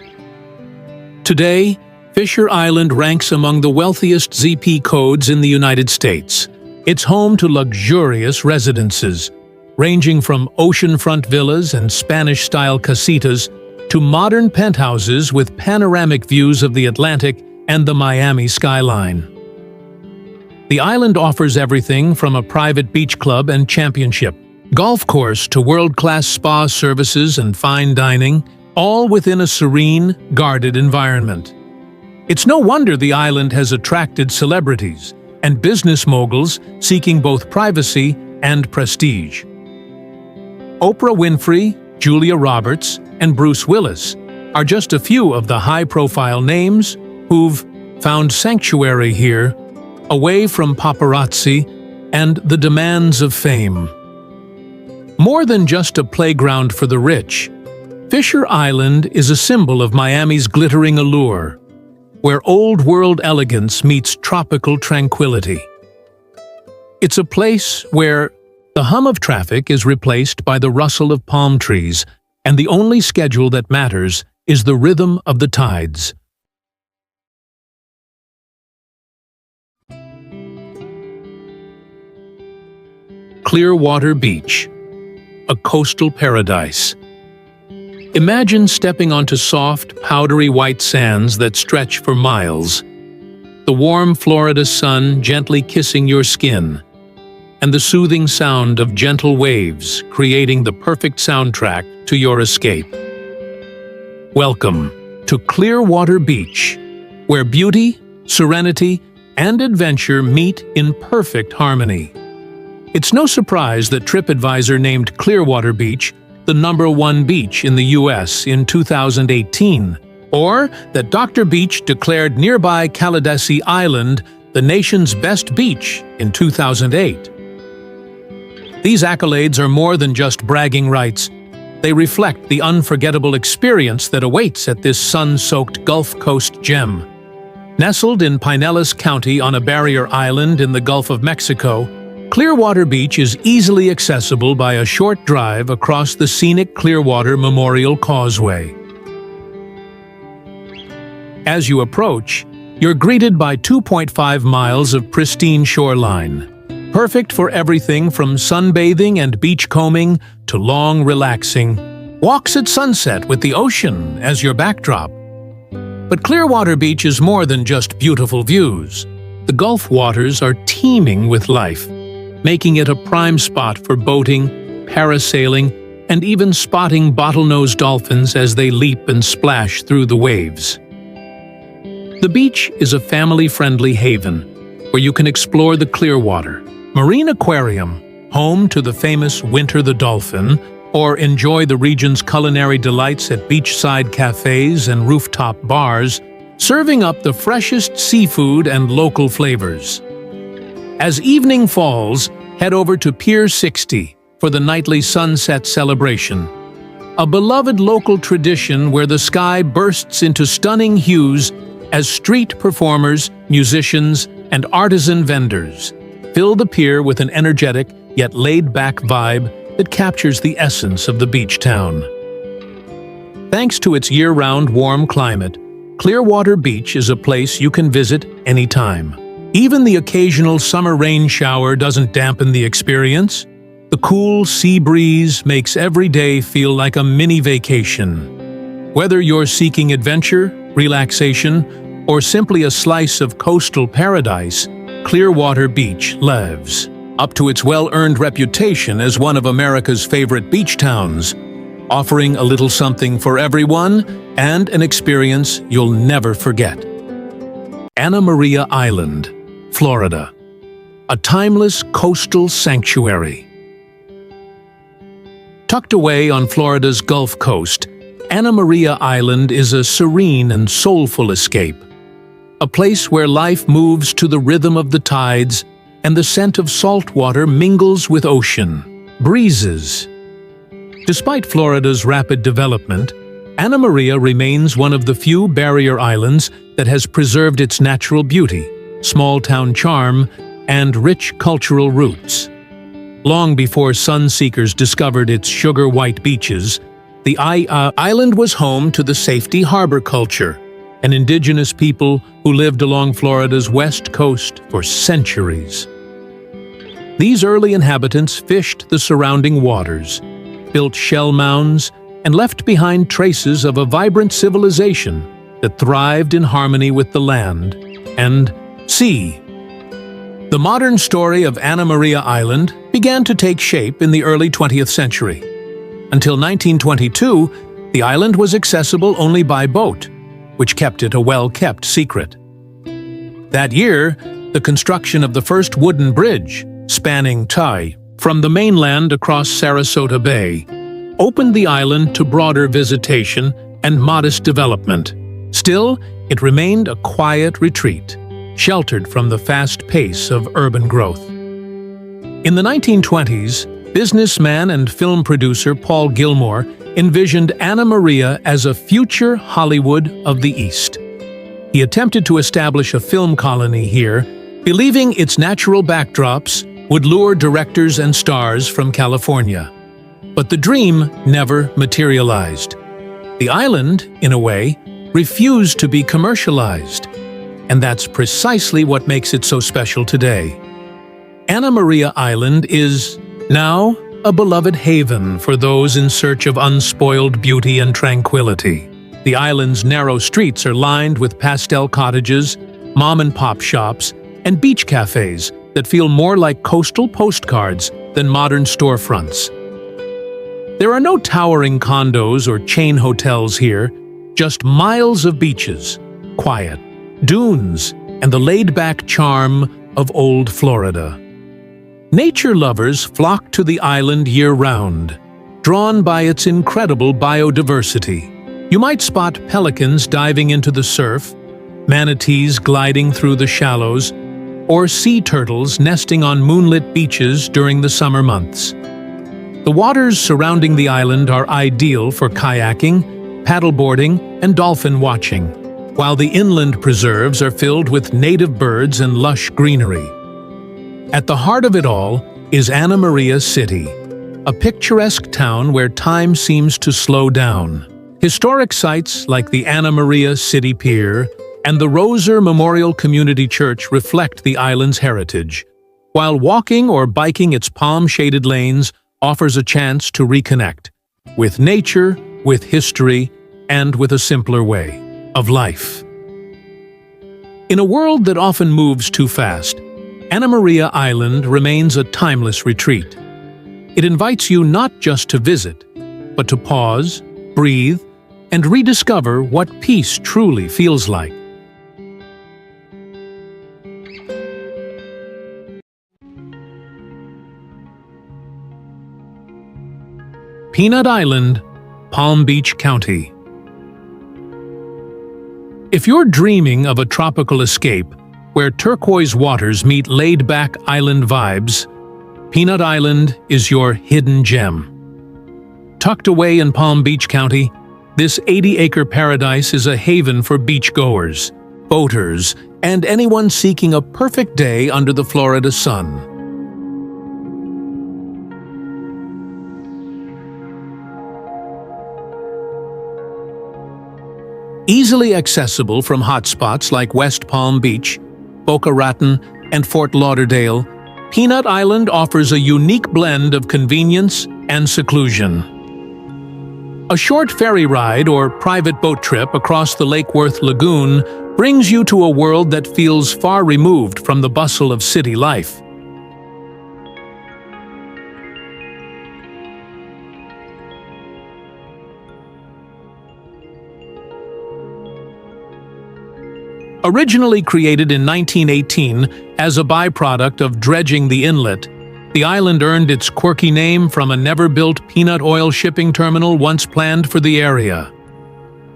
Today, Fisher Island ranks among the wealthiest ZP codes in the United States. It's home to luxurious residences, ranging from oceanfront villas and Spanish-style casitas to modern penthouses with panoramic views of the Atlantic and the Miami skyline. The island offers everything from a private beach club and championship golf course to world-class spa services and fine dining, all within a serene, guarded environment. It's no wonder the island has attracted celebrities and business moguls seeking both privacy and prestige. Oprah Winfrey, Julia Roberts, and Bruce Willis are just a few of the high-profile names who've found sanctuary here, away from paparazzi and the demands of fame. More than just a playground for the rich, Fisher Island is a symbol of Miami's glittering allure, where old-world elegance meets tropical tranquility. It's a place where the hum of traffic is replaced by the rustle of palm trees, and the only schedule that matters is the rhythm of the tides. Clearwater Beach, a coastal paradise. Imagine stepping onto soft, powdery white sands that stretch for miles, the warm Florida sun gently kissing your skin, and the soothing sound of gentle waves creating the perfect soundtrack to your escape. Welcome to Clearwater Beach, where beauty, serenity, and adventure meet in perfect harmony. It's no surprise that TripAdvisor named Clearwater Beach the #1 beach in the U.S. in 2018, or that Dr. Beach declared nearby Calidesi Island the nation's best beach in 2008. These accolades are more than just bragging rights. They reflect the unforgettable experience that awaits at this sun-soaked Gulf Coast gem. Nestled in Pinellas County on a barrier island in the Gulf of Mexico, Clearwater Beach is easily accessible by a short drive across the scenic Clearwater Memorial Causeway. As you approach, you're greeted by 2.5 miles of pristine shoreline, perfect for everything from sunbathing and beachcombing to long, relaxing walks at sunset with the ocean as your backdrop. But Clearwater Beach is more than just beautiful views. The Gulf waters are teeming with life, making it a prime spot for boating, parasailing, and even spotting bottlenose dolphins as they leap and splash through the waves. The beach is a family-friendly haven where you can explore the Clearwater Marine Aquarium, home to the famous Winter the Dolphin, or enjoy the region's culinary delights at beachside cafes and rooftop bars, serving up the freshest seafood and local flavors. As evening falls, head over to Pier 60 for the nightly sunset celebration, a beloved local tradition where the sky bursts into stunning hues as street performers, musicians, and artisan vendors fill the pier with an energetic yet laid-back vibe that captures the essence of the beach town. Thanks to its year-round warm climate, Clearwater Beach is a place you can visit anytime. Even the occasional summer rain shower doesn't dampen the experience. The cool sea breeze makes every day feel like a mini vacation. Whether you're seeking adventure, relaxation, or simply a slice of coastal paradise, Clearwater Beach lives up to its well-earned reputation as one of America's favorite beach towns, offering a little something for everyone and an experience you'll never forget. Anna Maria Island, Florida, a timeless coastal sanctuary. Tucked away on Florida's Gulf Coast, Anna Maria Island is a serene and soulful escape, a place where life moves to the rhythm of the tides and the scent of salt water mingles with ocean breezes. Despite Florida's rapid development, Anna Maria remains one of the few barrier islands that has preserved its natural beauty, small-town charm, and rich cultural roots. Long before sun-seekers discovered its sugar-white beaches, the island was home to the safety harbor culture, an indigenous people who lived along Florida's west coast for centuries. These early inhabitants fished the surrounding waters, built shell mounds, and left behind traces of a vibrant civilization that thrived in harmony with the land and sea. The modern story of Anna Maria Island began to take shape in the early 20th century. Until 1922, the island was accessible only by boat, which kept it a well-kept secret. That year, the construction of the first wooden bridge, spanning Thai, from the mainland across Sarasota Bay, opened the island to broader visitation and modest development. Still, it remained a quiet retreat, sheltered from the fast pace of urban growth. In the 1920s, businessman and film producer Paul Gilmore envisioned Anna Maria as a future Hollywood of the East. He attempted to establish a film colony here, believing its natural backdrops would lure directors and stars from California. But the dream never materialized. The island, in a way, refused to be commercialized. And that's precisely what makes it so special today. Anna Maria Island is, now, a beloved haven for those in search of unspoiled beauty and tranquility. The island's narrow streets are lined with pastel cottages, mom-and-pop shops, and beach cafes that feel more like coastal postcards than modern storefronts. There are no towering condos or chain hotels here, just miles of beaches, quiet, dunes, and the laid-back charm of old Florida. Nature lovers flock to the island year-round, drawn by its incredible biodiversity. You might spot pelicans diving into the surf, manatees gliding through the shallows, or sea turtles nesting on moonlit beaches during the summer months. The waters surrounding the island are ideal for kayaking, paddleboarding, and dolphin watching, while the inland preserves are filled with native birds and lush greenery. At the heart of it all is Anna Maria City, a picturesque town where time seems to slow down. Historic sites like the Anna Maria City Pier and the Roser Memorial Community Church reflect the island's heritage, while walking or biking its palm-shaded lanes offers a chance to reconnect with nature, with history, and with a simpler way of life. In a world that often moves too fast, Anna Maria Island remains a timeless retreat. It invites you not just to visit, but to pause, breathe, and rediscover what peace truly feels like. Peanut Island, Palm Beach County. If you're dreaming of a tropical escape where turquoise waters meet laid-back island vibes, Peanut Island is your hidden gem. Tucked away in Palm Beach County, this 80-acre paradise is a haven for beachgoers, boaters, and anyone seeking a perfect day under the Florida sun. Easily accessible from hotspots like West Palm Beach, Boca Raton, and Fort Lauderdale, Peanut Island offers a unique blend of convenience and seclusion. A short ferry ride or private boat trip across the Lake Worth Lagoon brings you to a world that feels far removed from the bustle of city life. Originally created in 1918 as a byproduct of dredging the inlet, the island earned its quirky name from a never-built peanut oil shipping terminal once planned for the area.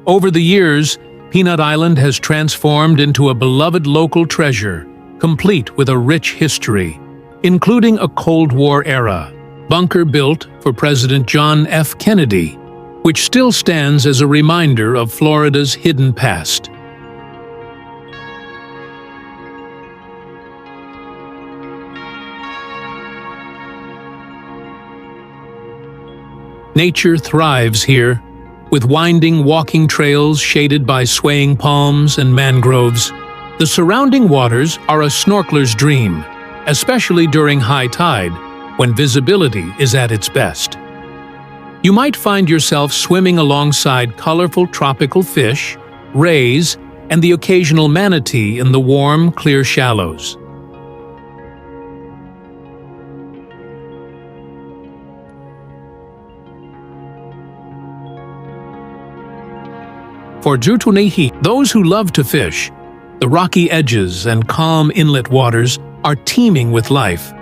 Over the years, Peanut Island has transformed into a beloved local treasure, complete with a rich history, including a Cold War-era bunker built for President John F. Kennedy, which still stands as a reminder of Florida's hidden past. Nature thrives here, with winding walking trails shaded by swaying palms and mangroves. The surrounding waters are a snorkeler's dream, especially during high tide, when visibility is at its best. You might find yourself swimming alongside colorful tropical fish, rays, and the occasional manatee in the warm, clear shallows. For Jutunihi, those who love to fish, the rocky edges and calm inlet waters are teeming with life,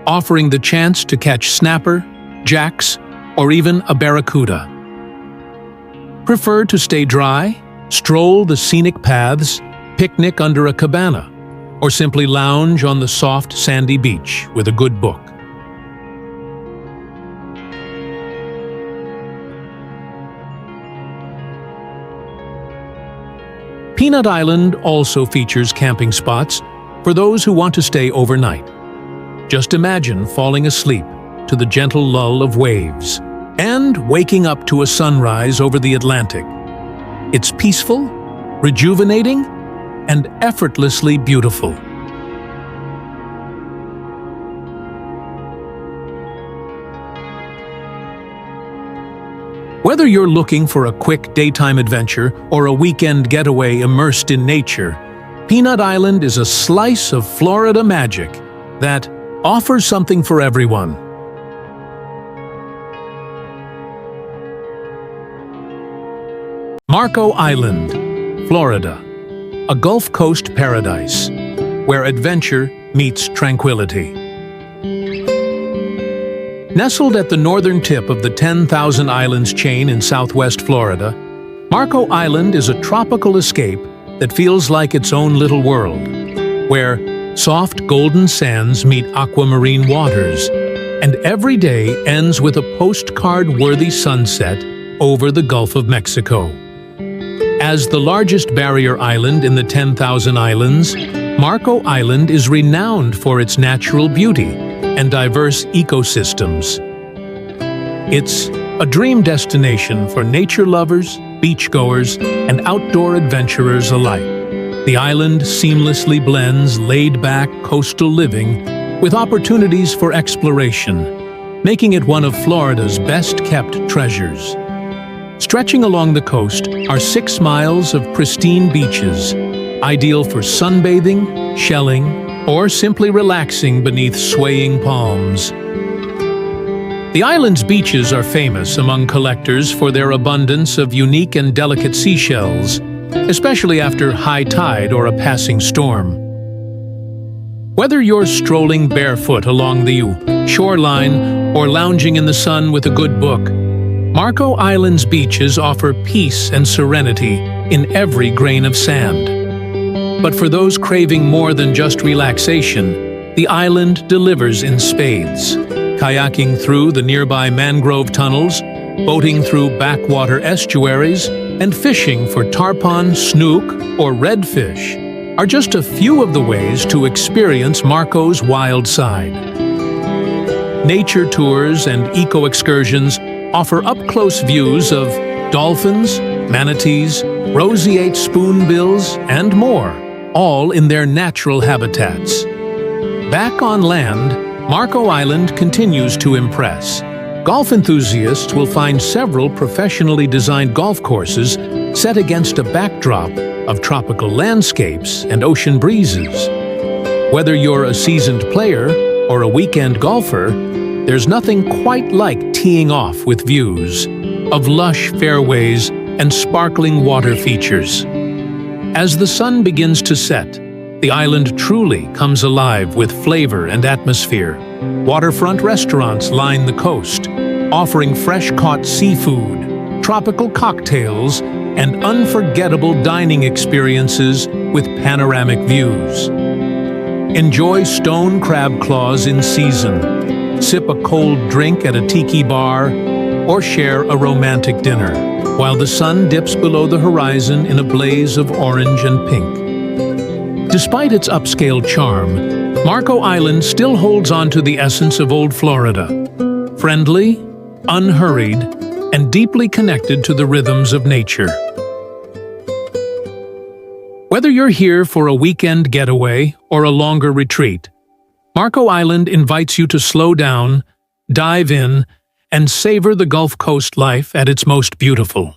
offering the chance to catch snapper, jacks, or even a barracuda. Prefer to stay dry, stroll the scenic paths, picnic under a cabana, or simply lounge on the soft sandy beach with a good book. Peanut Island also features camping spots for those who want to stay overnight. Just imagine falling asleep to the gentle lull of waves and waking up to a sunrise over the Atlantic. It's peaceful, rejuvenating, and effortlessly beautiful. Whether you're looking for a quick daytime adventure or a weekend getaway immersed in nature, Peanut Island is a slice of Florida magic that offers something for everyone. Marco Island, Florida. a Gulf Coast paradise, where adventure meets tranquility. Nestled at the northern tip of the 10,000 Islands chain in southwest Florida, Marco Island is a tropical escape that feels like its own little world, where soft golden sands meet aquamarine waters, and every day ends with a postcard-worthy sunset over the Gulf of Mexico. As the largest barrier island in the 10,000 Islands, Marco Island is renowned for its natural beauty and diverse ecosystems. It's a dream destination for nature lovers, beachgoers, and outdoor adventurers alike. The island seamlessly blends laid-back coastal living with opportunities for exploration, making it one of Florida's best-kept treasures. Stretching along the coast are 6 miles of pristine beaches, ideal for sunbathing, shelling, or simply relaxing beneath swaying palms. The island's beaches are famous among collectors for their abundance of unique and delicate seashells, especially after high tide or a passing storm. Whether you're strolling barefoot along the shoreline or lounging in the sun with a good book, Marco Island's beaches offer peace and serenity in every grain of sand. But for those craving more than just relaxation, the island delivers in spades. Kayaking through the nearby mangrove tunnels, boating through backwater estuaries, and fishing for tarpon, snook, or redfish are just a few of the ways to experience Marco's wild side. Nature tours and eco-excursions offer up-close views of dolphins, manatees, roseate spoonbills, and more, all in their natural habitats. Back on land, Marco Island continues to impress. Golf enthusiasts will find several professionally designed golf courses set against a backdrop of tropical landscapes and ocean breezes. Whether you're a seasoned player or a weekend golfer, there's nothing quite like teeing off with views of lush fairways and sparkling water features. As the sun begins to set, the island truly comes alive with flavor and atmosphere. Waterfront restaurants line the coast, offering fresh-caught seafood, tropical cocktails, and unforgettable dining experiences with panoramic views. Enjoy stone crab claws in season, sip a cold drink at a tiki bar, or share a romantic dinner, while the sun dips below the horizon in a blaze of orange and pink. Despite its upscale charm, Marco Island still holds on to the essence of old Florida. Friendly, unhurried, and deeply connected to the rhythms of nature. Whether you're here for a weekend getaway or a longer retreat, Marco Island invites you to slow down, dive in, and savor the Gulf Coast life at its most beautiful.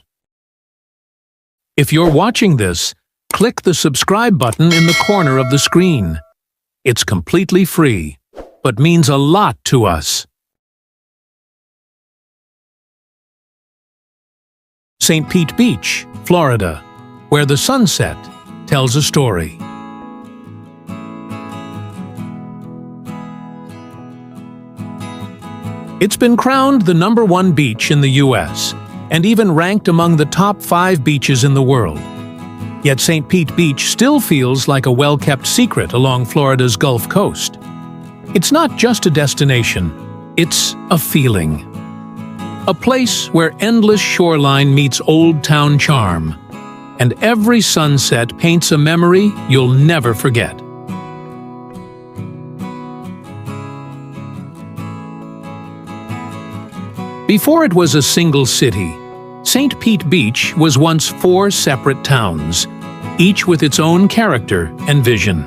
If you're watching this, click the subscribe button in the corner of the screen. It's completely free, but means a lot to us. St. Pete Beach, Florida, where the sunset tells a story. It's been crowned the #1 beach in the U.S. and even ranked among the top 5 beaches in the world. Yet St. Pete Beach still feels like a well-kept secret along Florida's Gulf Coast. It's not just a destination, it's a feeling. A place where endless shoreline meets old town charm, and every sunset paints a memory you'll never forget. Before it was a single city, St. Pete Beach was once 4 separate towns, each with its own character and vision.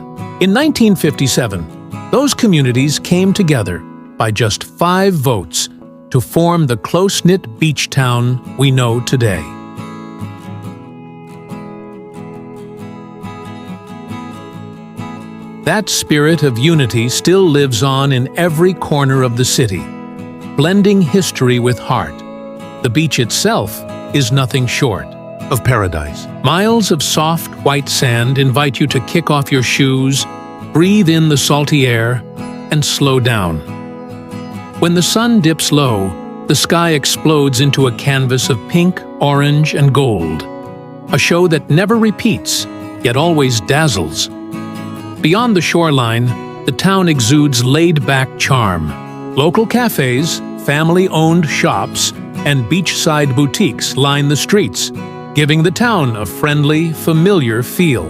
In 1957, those communities came together by just 5 votes to form the close-knit beach town we know today. That spirit of unity still lives on in every corner of the city, blending history with heart. The beach itself is nothing short. of paradise. Miles of soft, white sand invite you to kick off your shoes, breathe in the salty air, and slow down. When the sun dips low, the sky explodes into a canvas of pink, orange, and gold. A show that never repeats, yet always dazzles. Beyond the shoreline, the town exudes laid-back charm. Local cafes, family-owned shops, and beachside boutiques line the streets, giving the town a friendly, familiar feel,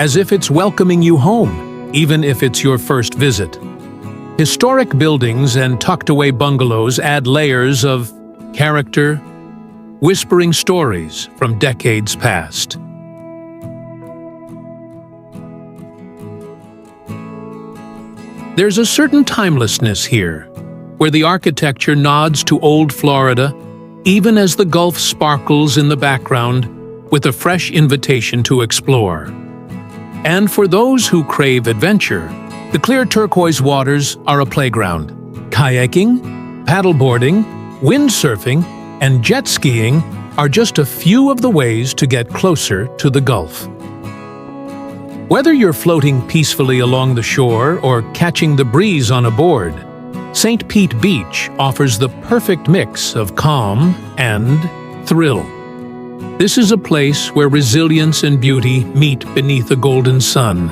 as if it's welcoming you home, even if it's your first visit. Historic buildings and tucked-away bungalows add layers of character, whispering stories from decades past. There's a certain timelessness here, where the architecture nods to old Florida, even as the Gulf sparkles in the background with a fresh invitation to explore. And for those who crave adventure, the clear turquoise waters are a playground. Kayaking, paddleboarding, windsurfing, and jet skiing are just a few of the ways to get closer to the Gulf. Whether you're floating peacefully along the shore or catching the breeze on a board, St. Pete Beach offers the perfect mix of calm and thrill. This is a place where resilience and beauty meet beneath a golden sun,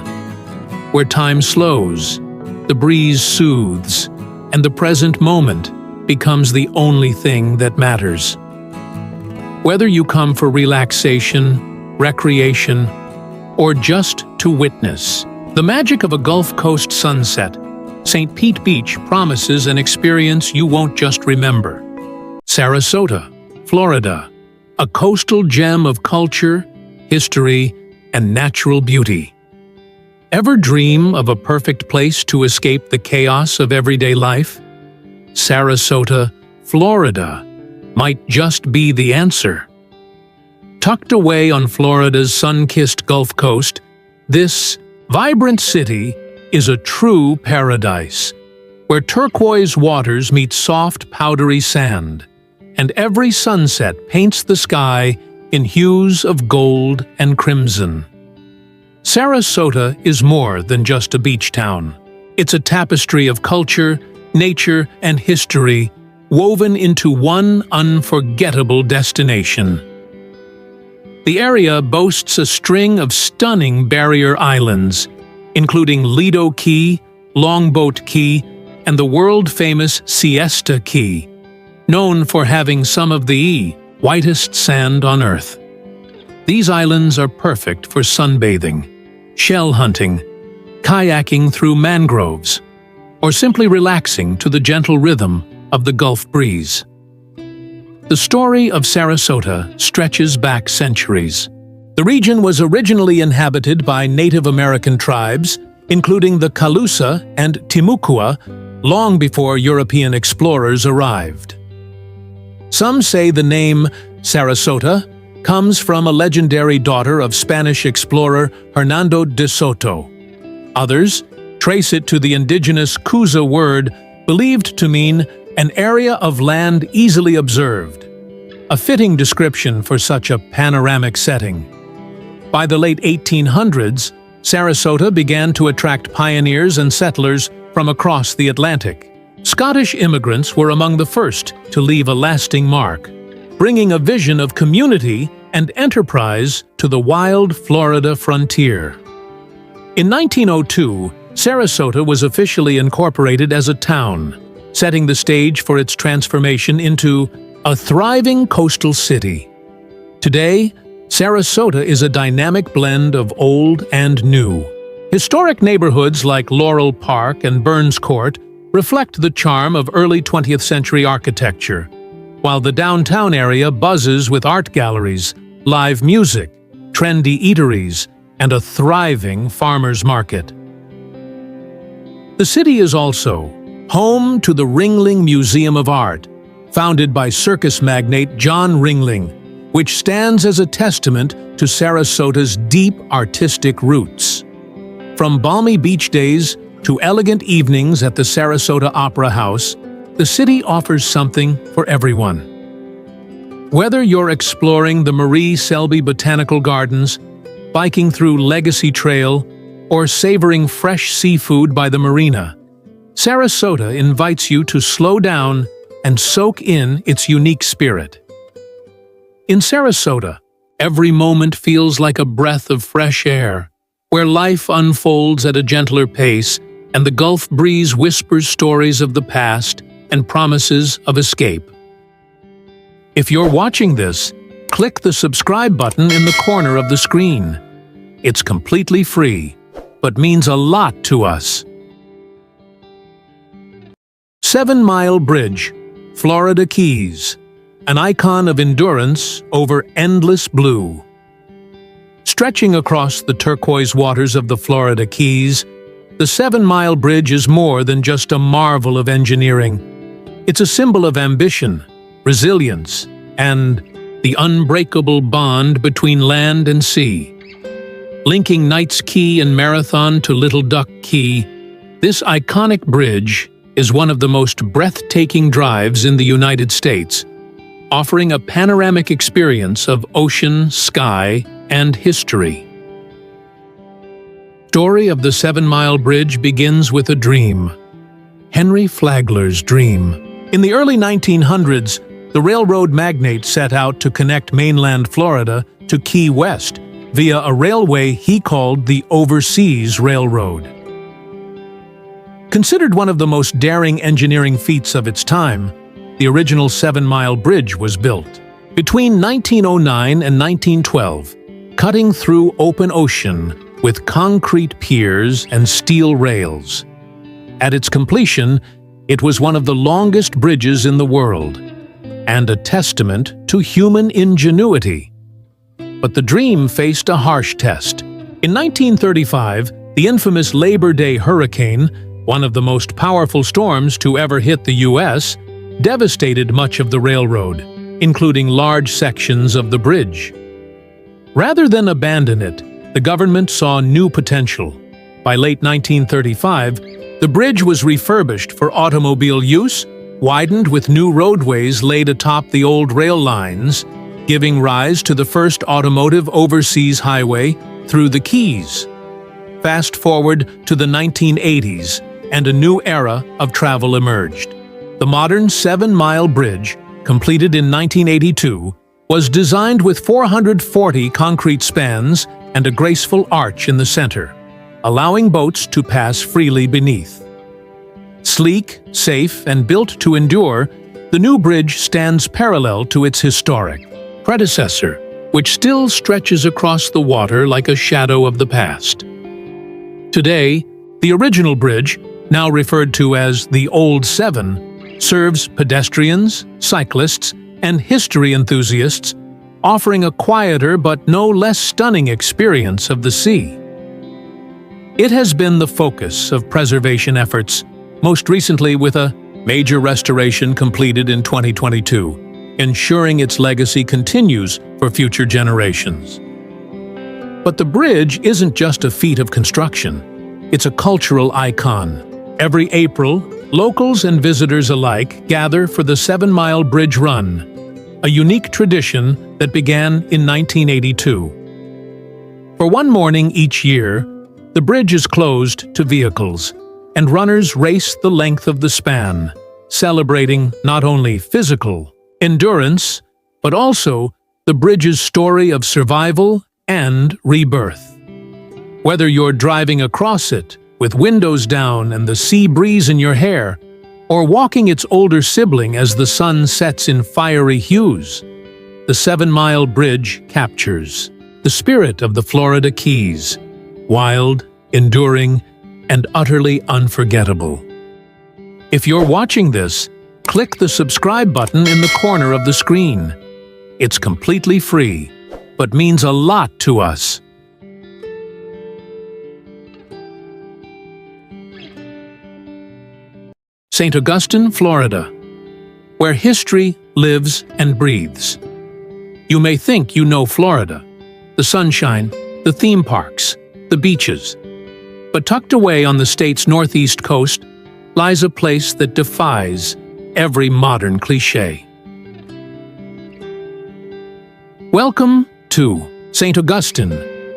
where time slows, the breeze soothes, and the present moment becomes the only thing that matters. Whether you come for relaxation, recreation, or just to witness the magic of a Gulf Coast sunset, St. Pete Beach promises an experience you won't just remember. Sarasota, Florida, a coastal gem of culture, history, and natural beauty. Ever dream of a perfect place to escape the chaos of everyday life? Sarasota, Florida, might just be the answer. Tucked away on Florida's sun-kissed Gulf Coast, this vibrant city is a true paradise, where turquoise waters meet soft, powdery sand, and every sunset paints the sky in hues of gold and crimson. Sarasota is more than just a beach town. It's a tapestry of culture, nature, and history woven into one unforgettable destination. The area boasts a string of stunning barrier islands, including Lido Key, Longboat Key, and the world-famous Siesta Key, known for having some of the whitest sand on Earth. These islands are perfect for sunbathing, shell hunting, kayaking through mangroves, or simply relaxing to the gentle rhythm of the Gulf breeze. The story of Sarasota stretches back centuries. The region was originally inhabited by Native American tribes, including the Calusa and Timucua, long before European explorers arrived. Some say the name Sarasota comes from a legendary daughter of Spanish explorer Hernando de Soto. Others trace it to the indigenous Cuza word believed to mean an area of land easily observed, a fitting description for such a panoramic setting. By the late 1800s, Sarasota began to attract pioneers and settlers from across the Atlantic. Scottish immigrants were among the first to leave a lasting mark, bringing a vision of community and enterprise to the wild Florida frontier. In 1902, Sarasota was officially incorporated as a town, setting the stage for its transformation into a thriving coastal city. Today, Sarasota is a dynamic blend of old and new. Historic neighborhoods like Laurel Park and Burns Court reflect the charm of early 20th century architecture, while the downtown area buzzes with art galleries, live music, trendy eateries, and a thriving farmers market. The city is also home to the Ringling Museum of Art, founded by circus magnate John Ringling, which stands as a testament to Sarasota's deep artistic roots. From balmy beach days to elegant evenings at the Sarasota Opera House, the city offers something for everyone. Whether you're exploring the Marie Selby Botanical Gardens, biking through Legacy Trail, or savoring fresh seafood by the marina, Sarasota invites you to slow down and soak in its unique spirit. In Sarasota, every moment feels like a breath of fresh air, where life unfolds at a gentler pace and the Gulf breeze whispers stories of the past and promises of escape. If you're watching this, click the subscribe button in the corner of the screen. It's completely free, but means a lot to us. 7 Mile Bridge, Florida Keys, an icon of endurance over endless blue. Stretching across the turquoise waters of the Florida Keys, the 7 Mile Bridge is more than just a marvel of engineering. It's a symbol of ambition, resilience, and the unbreakable bond between land and sea. Linking Knights Key and Marathon to Little Duck Key, this iconic bridge is one of the most breathtaking drives in the United States, offering a panoramic experience of ocean, sky, and history. The story of the 7 Mile Bridge begins with a dream. Henry Flagler's dream. In the early 1900s, the railroad magnate set out to connect mainland Florida to Key West via a railway he called the Overseas Railroad. Considered one of the most daring engineering feats of its time, the original 7 Mile Bridge was built. Between 1909 and 1912, cutting through open ocean with concrete piers and steel rails. At its completion, it was one of the longest bridges in the world, and a testament to human ingenuity. But the dream faced a harsh test. In 1935, the infamous Labor Day hurricane, one of the most powerful storms to ever hit the U.S., devastated much of the railroad, including large sections of the bridge. Rather than abandon it, the government saw new potential. By late 1935, the bridge was refurbished for automobile use, widened with new roadways laid atop the old rail lines, giving rise to the first automotive overseas highway through the Keys. Fast forward to the 1980s, and a new era of travel emerged. The modern 7 Mile Bridge, completed in 1982, was designed with 440 concrete spans and a graceful arch in the center, allowing boats to pass freely beneath. Sleek, safe, and built to endure, the new bridge stands parallel to its historic predecessor, which still stretches across the water like a shadow of the past. Today, the original bridge, now referred to as the Old 7, serves pedestrians, cyclists, and history enthusiasts, offering a quieter but no less stunning experience of the sea. It has been the focus of preservation efforts, most recently with a major restoration completed in 2022, ensuring its legacy continues for future generations. But the bridge isn't just a feat of construction, it's a cultural icon. Every April, locals and visitors alike gather for the 7 Mile Bridge Run, a unique tradition that began in 1982. For one morning each year, the bridge is closed to vehicles, and runners race the length of the span, celebrating not only physical endurance, but also the bridge's story of survival and rebirth. Whether you're driving across it, with windows down and the sea breeze in your hair, or walking its older sibling as the sun sets in fiery hues, the 7 Mile Bridge captures the spirit of the Florida Keys, wild, enduring, and utterly unforgettable. If you're watching this, click the subscribe button in the corner of the screen. It's completely free, but means a lot to us. St. Augustine, Florida, where history lives and breathes. You may think you know Florida, the sunshine, the theme parks, the beaches. But tucked away on the state's northeast coast lies a place that defies every modern cliché. Welcome to St. Augustine,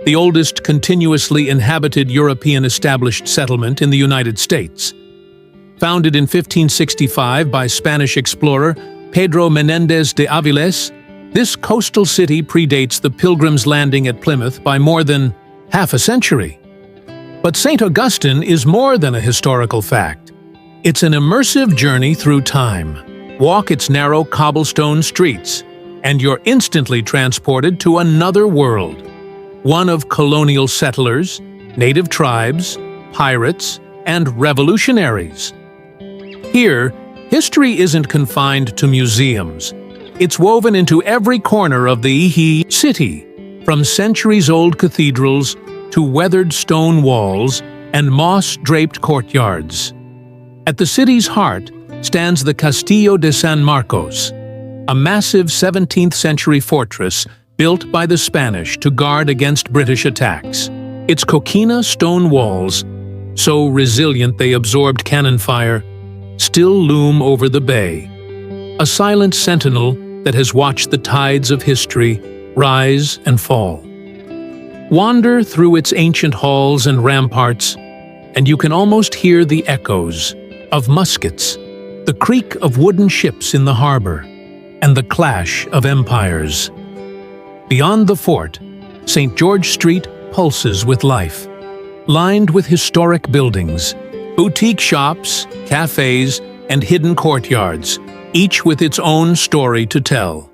the oldest continuously inhabited European established settlement in the United States. Founded in 1565 by Spanish explorer Pedro Menéndez de Avilés, this coastal city predates the Pilgrim's landing at Plymouth by more than half a century. But St. Augustine is more than a historical fact. It's an immersive journey through time. Walk its narrow cobblestone streets, and you're instantly transported to another world. One of colonial settlers, native tribes, pirates, and revolutionaries. Here, history isn't confined to museums. It's woven into every corner of the city, from centuries-old cathedrals to weathered stone walls and moss-draped courtyards. At the city's heart stands the Castillo de San Marcos, a massive 17th-century fortress built by the Spanish to guard against British attacks. Its coquina stone walls, so resilient they absorbed cannon fire, still loom over the bay, a silent sentinel that has watched the tides of history rise and fall. Wander through its ancient halls and ramparts, and you can almost hear the echoes of muskets, the creak of wooden ships in the harbor, and the clash of empires. Beyond the fort, St. George Street pulses with life, lined with historic buildings, boutique shops, cafes, and hidden courtyards, each with its own story to tell.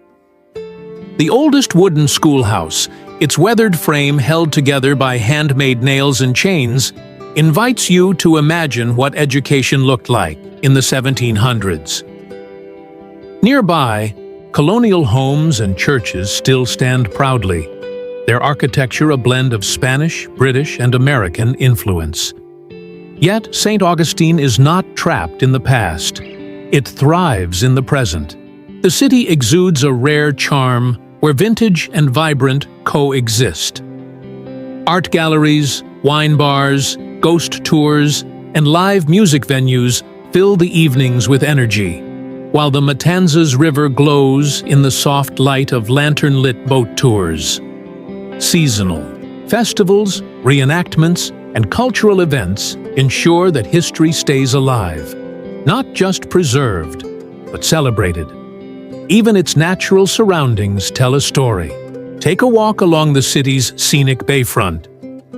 The oldest wooden schoolhouse, its weathered frame held together by handmade nails and chains, invites you to imagine what education looked like in the 1700s. Nearby, colonial homes and churches still stand proudly, their architecture a blend of Spanish, British, and American influence. Yet, St. Augustine is not trapped in the past. It thrives in the present. The city exudes a rare charm where vintage and vibrant coexist. Art galleries, wine bars, ghost tours, and live music venues fill the evenings with energy, while the Matanzas River glows in the soft light of lantern-lit boat tours. Seasonal festivals, reenactments, and cultural events ensure that history stays alive, not just preserved, but celebrated. Even its natural surroundings tell a story. Take a walk along the city's scenic bayfront,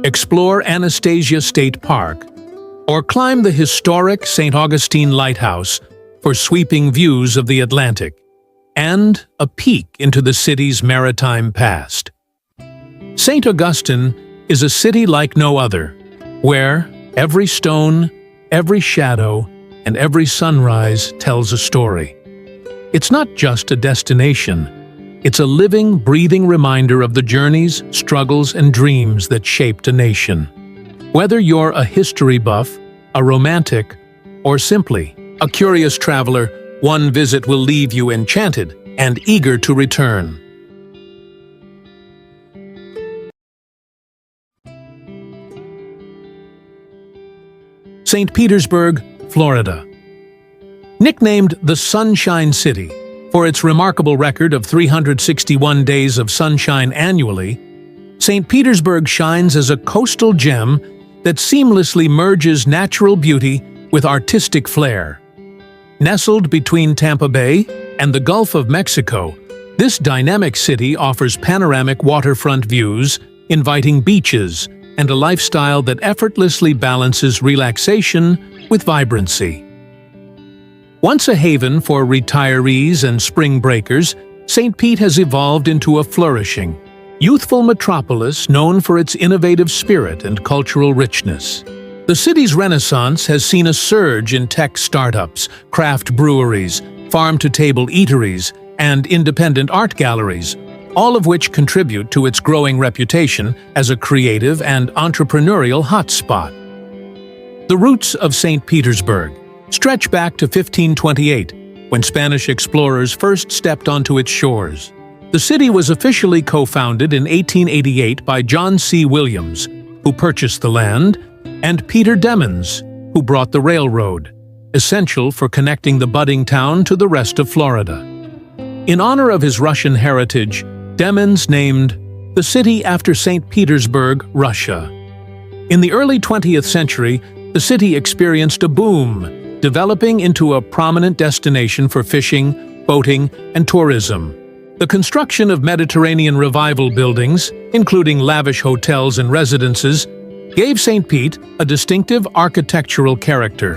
explore Anastasia State Park, or climb the historic St. Augustine Lighthouse for sweeping views of the Atlantic and a peek into the city's maritime past. St. Augustine is a city like no other, where every stone, every shadow, and every sunrise tells a story. It's not just a destination, it's a living, breathing reminder of the journeys, struggles, and dreams that shaped a nation. Whether you're a history buff, a romantic, or simply a curious traveler, one visit will leave you enchanted and eager to return. St. Petersburg, Florida. Nicknamed the Sunshine City for its remarkable record of 361 days of sunshine annually, St. Petersburg shines as a coastal gem that seamlessly merges natural beauty with artistic flair. Nestled between Tampa Bay and the Gulf of Mexico, this dynamic city offers panoramic waterfront views, inviting beaches, and a lifestyle that effortlessly balances relaxation with vibrancy. Once a haven for retirees and spring breakers, St. Pete has evolved into a flourishing, youthful metropolis known for its innovative spirit and cultural richness. The city's renaissance has seen a surge in tech startups, craft breweries, farm-to-table eateries, and independent art galleries, all of which contribute to its growing reputation as a creative and entrepreneurial hotspot. The roots of St. Petersburg stretch back to 1528, when Spanish explorers first stepped onto its shores. The city was officially co-founded in 1888 by John C. Williams, who purchased the land, and Peter Demons, who brought the railroad, essential for connecting the budding town to the rest of Florida. In honor of his Russian heritage, Demens named the city after St. Petersburg, Russia. In the early 20th century, the city experienced a boom, developing into a prominent destination for fishing, boating, and tourism. The construction of Mediterranean revival buildings, including lavish hotels and residences, gave St. Pete a distinctive architectural character.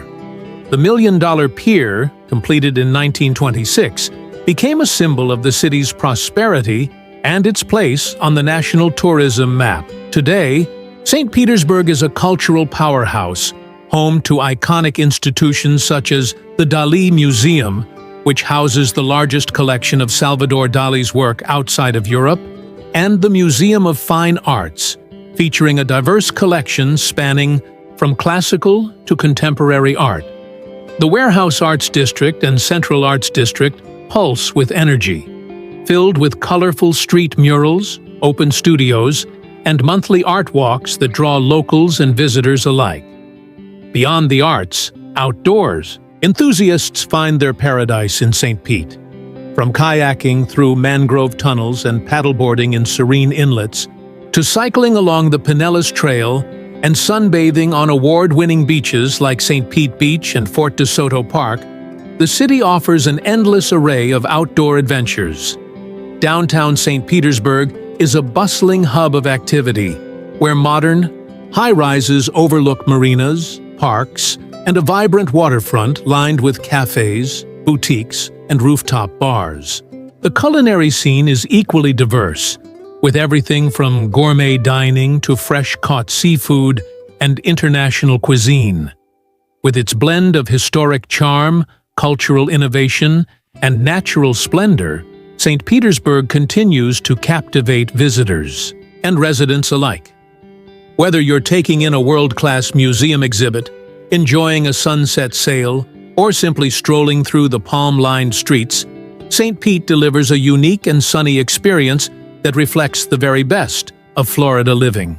The million-dollar pier, completed in 1926, became a symbol of the city's prosperity and its place on the national tourism map. Today, St. Petersburg is a cultural powerhouse, home to iconic institutions such as the Dali Museum, which houses the largest collection of Salvador Dali's work outside of Europe, and the Museum of Fine Arts, featuring a diverse collection spanning from classical to contemporary art. The Warehouse Arts District and Central Arts District pulse with energy, filled with colorful street murals, open studios, and monthly art walks that draw locals and visitors alike. Beyond the arts, outdoors, enthusiasts find their paradise in St. Pete. From kayaking through mangrove tunnels and paddleboarding in serene inlets, to cycling along the Pinellas Trail and sunbathing on award-winning beaches like St. Pete Beach and Fort DeSoto Park, the city offers an endless array of outdoor adventures. Downtown St. Petersburg is a bustling hub of activity, where modern, high-rises overlook marinas, parks, and a vibrant waterfront lined with cafes, boutiques, and rooftop bars. The culinary scene is equally diverse, with everything from gourmet dining to fresh-caught seafood and international cuisine. With its blend of historic charm, cultural innovation, and natural splendor, St. Petersburg continues to captivate visitors and residents alike. Whether you're taking in a world-class museum exhibit, enjoying a sunset sail, or simply strolling through the palm-lined streets, St. Pete delivers a unique and sunny experience that reflects the very best of Florida living.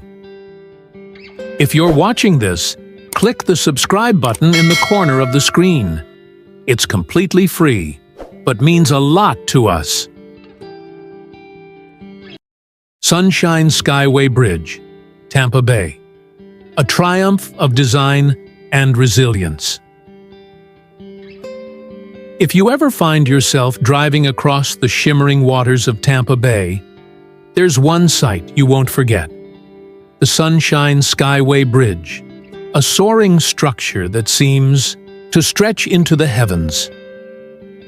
If you're watching this, click the subscribe button in the corner of the screen. It's completely free, but means a lot to us. Sunshine Skyway Bridge, Tampa Bay. A triumph of design and resilience. If you ever find yourself driving across the shimmering waters of Tampa Bay, there's one sight you won't forget. The Sunshine Skyway Bridge, a soaring structure that seems to stretch into the heavens.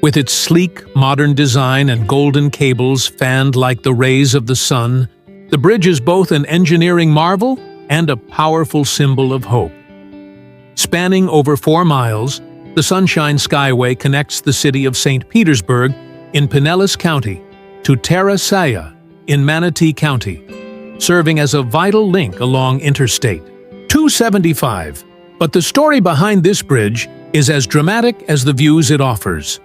With its sleek, modern design and golden cables fanned like the rays of the sun, the bridge is both an engineering marvel and a powerful symbol of hope. Spanning over 4 miles, the Sunshine Skyway connects the city of St. Petersburg in Pinellas County to Terra Saya in Manatee County, serving as a vital link along Interstate 275. But the story behind this bridge is as dramatic as the views it offers.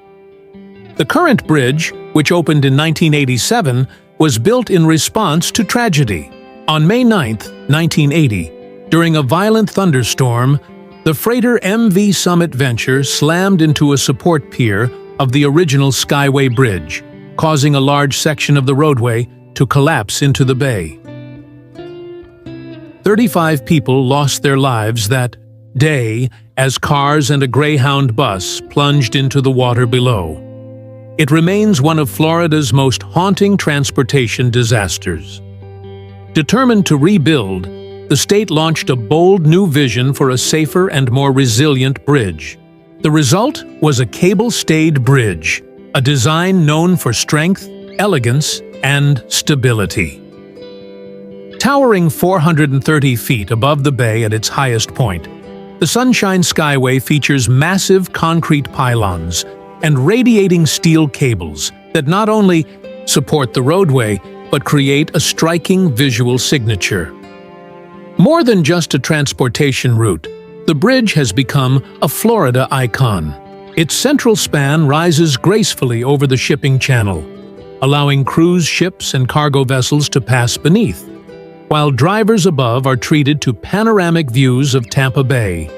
The current bridge, which opened in 1987, was built in response to tragedy. On May 9, 1980, during a violent thunderstorm, the freighter MV Summit Venture slammed into a support pier of the original Skyway Bridge, causing a large section of the roadway to collapse into the bay. 35 people lost their lives that day as cars and a Greyhound bus plunged into the water below. It remains one of Florida's most haunting transportation disasters. Determined to rebuild, the state launched a bold new vision for a safer and more resilient bridge. The result was a cable-stayed bridge, a design known for strength, elegance, and stability. Towering 430 feet above the bay at its highest point, the Sunshine Skyway features massive concrete pylons and radiating steel cables that not only support the roadway, but create a striking visual signature. More than just a transportation route, the bridge has become a Florida icon. Its central span rises gracefully over the shipping channel, allowing cruise ships and cargo vessels to pass beneath, while drivers above are treated to panoramic views of Tampa Bay,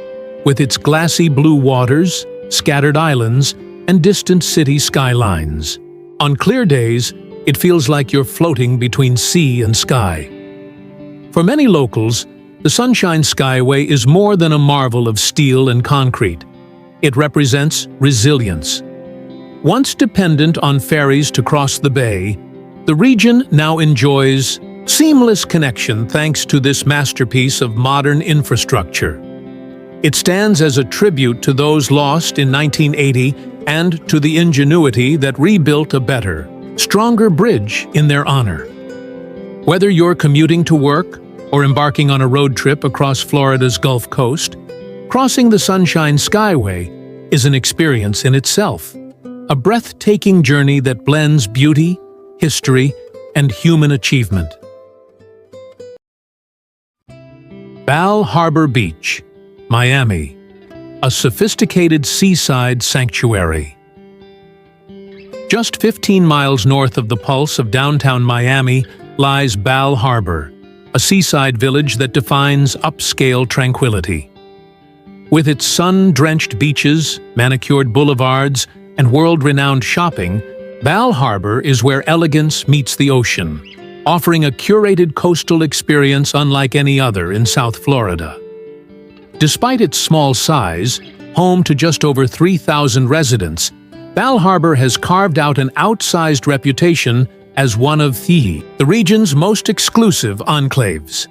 with its glassy blue waters, scattered islands, and distant city skylines. On clear days, it feels like you're floating between sea and sky. For many locals, the Sunshine Skyway is more than a marvel of steel and concrete. It represents resilience. Once dependent on ferries to cross the bay, the region now enjoys seamless connection thanks to this masterpiece of modern infrastructure. It stands as a tribute to those lost in 1980 and to the ingenuity that rebuilt a better, stronger bridge in their honor. Whether you're commuting to work or embarking on a road trip across Florida's Gulf Coast, crossing the Sunshine Skyway is an experience in itself, a breathtaking journey that blends beauty, history, and human achievement. Bal Harbour Beach, Miami, a sophisticated seaside sanctuary. Just 15 miles north of the pulse of downtown Miami lies Bal Harbour, a seaside village that defines upscale tranquility. With its sun-drenched beaches, manicured boulevards, and world-renowned shopping, Bal Harbour is where elegance meets the ocean, offering a curated coastal experience unlike any other in South Florida. Despite its small size, home to just over 3,000 residents, Bal Harbour has carved out an outsized reputation as one of the region's most exclusive enclaves.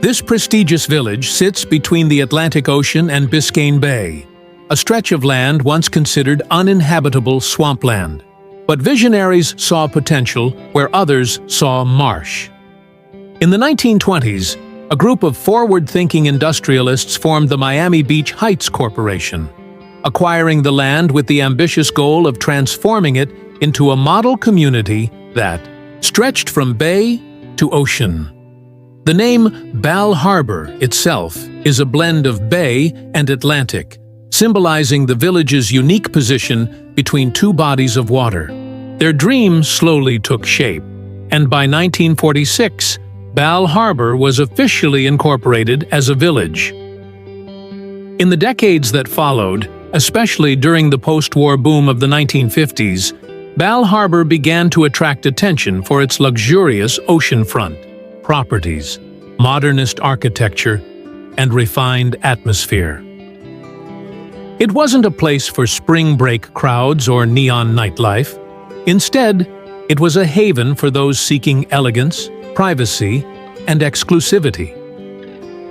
This prestigious village sits between the Atlantic Ocean and Biscayne Bay, a stretch of land once considered uninhabitable swampland. But visionaries saw potential where others saw marsh. In the 1920s, a group of forward-thinking industrialists formed the Miami Beach Heights Corporation, acquiring the land with the ambitious goal of transforming it into a model community that stretched from bay to ocean. The name Bal Harbour itself is a blend of bay and Atlantic, symbolizing the village's unique position between two bodies of water. Their dream slowly took shape, and by 1946, Bal Harbour was officially incorporated as a village. In the decades that followed, especially during the post-war boom of the 1950s, Bal Harbour began to attract attention for its luxurious oceanfront properties, modernist architecture, and refined atmosphere. It wasn't a place for spring break crowds or neon nightlife. Instead, it was a haven for those seeking elegance, privacy, and exclusivity.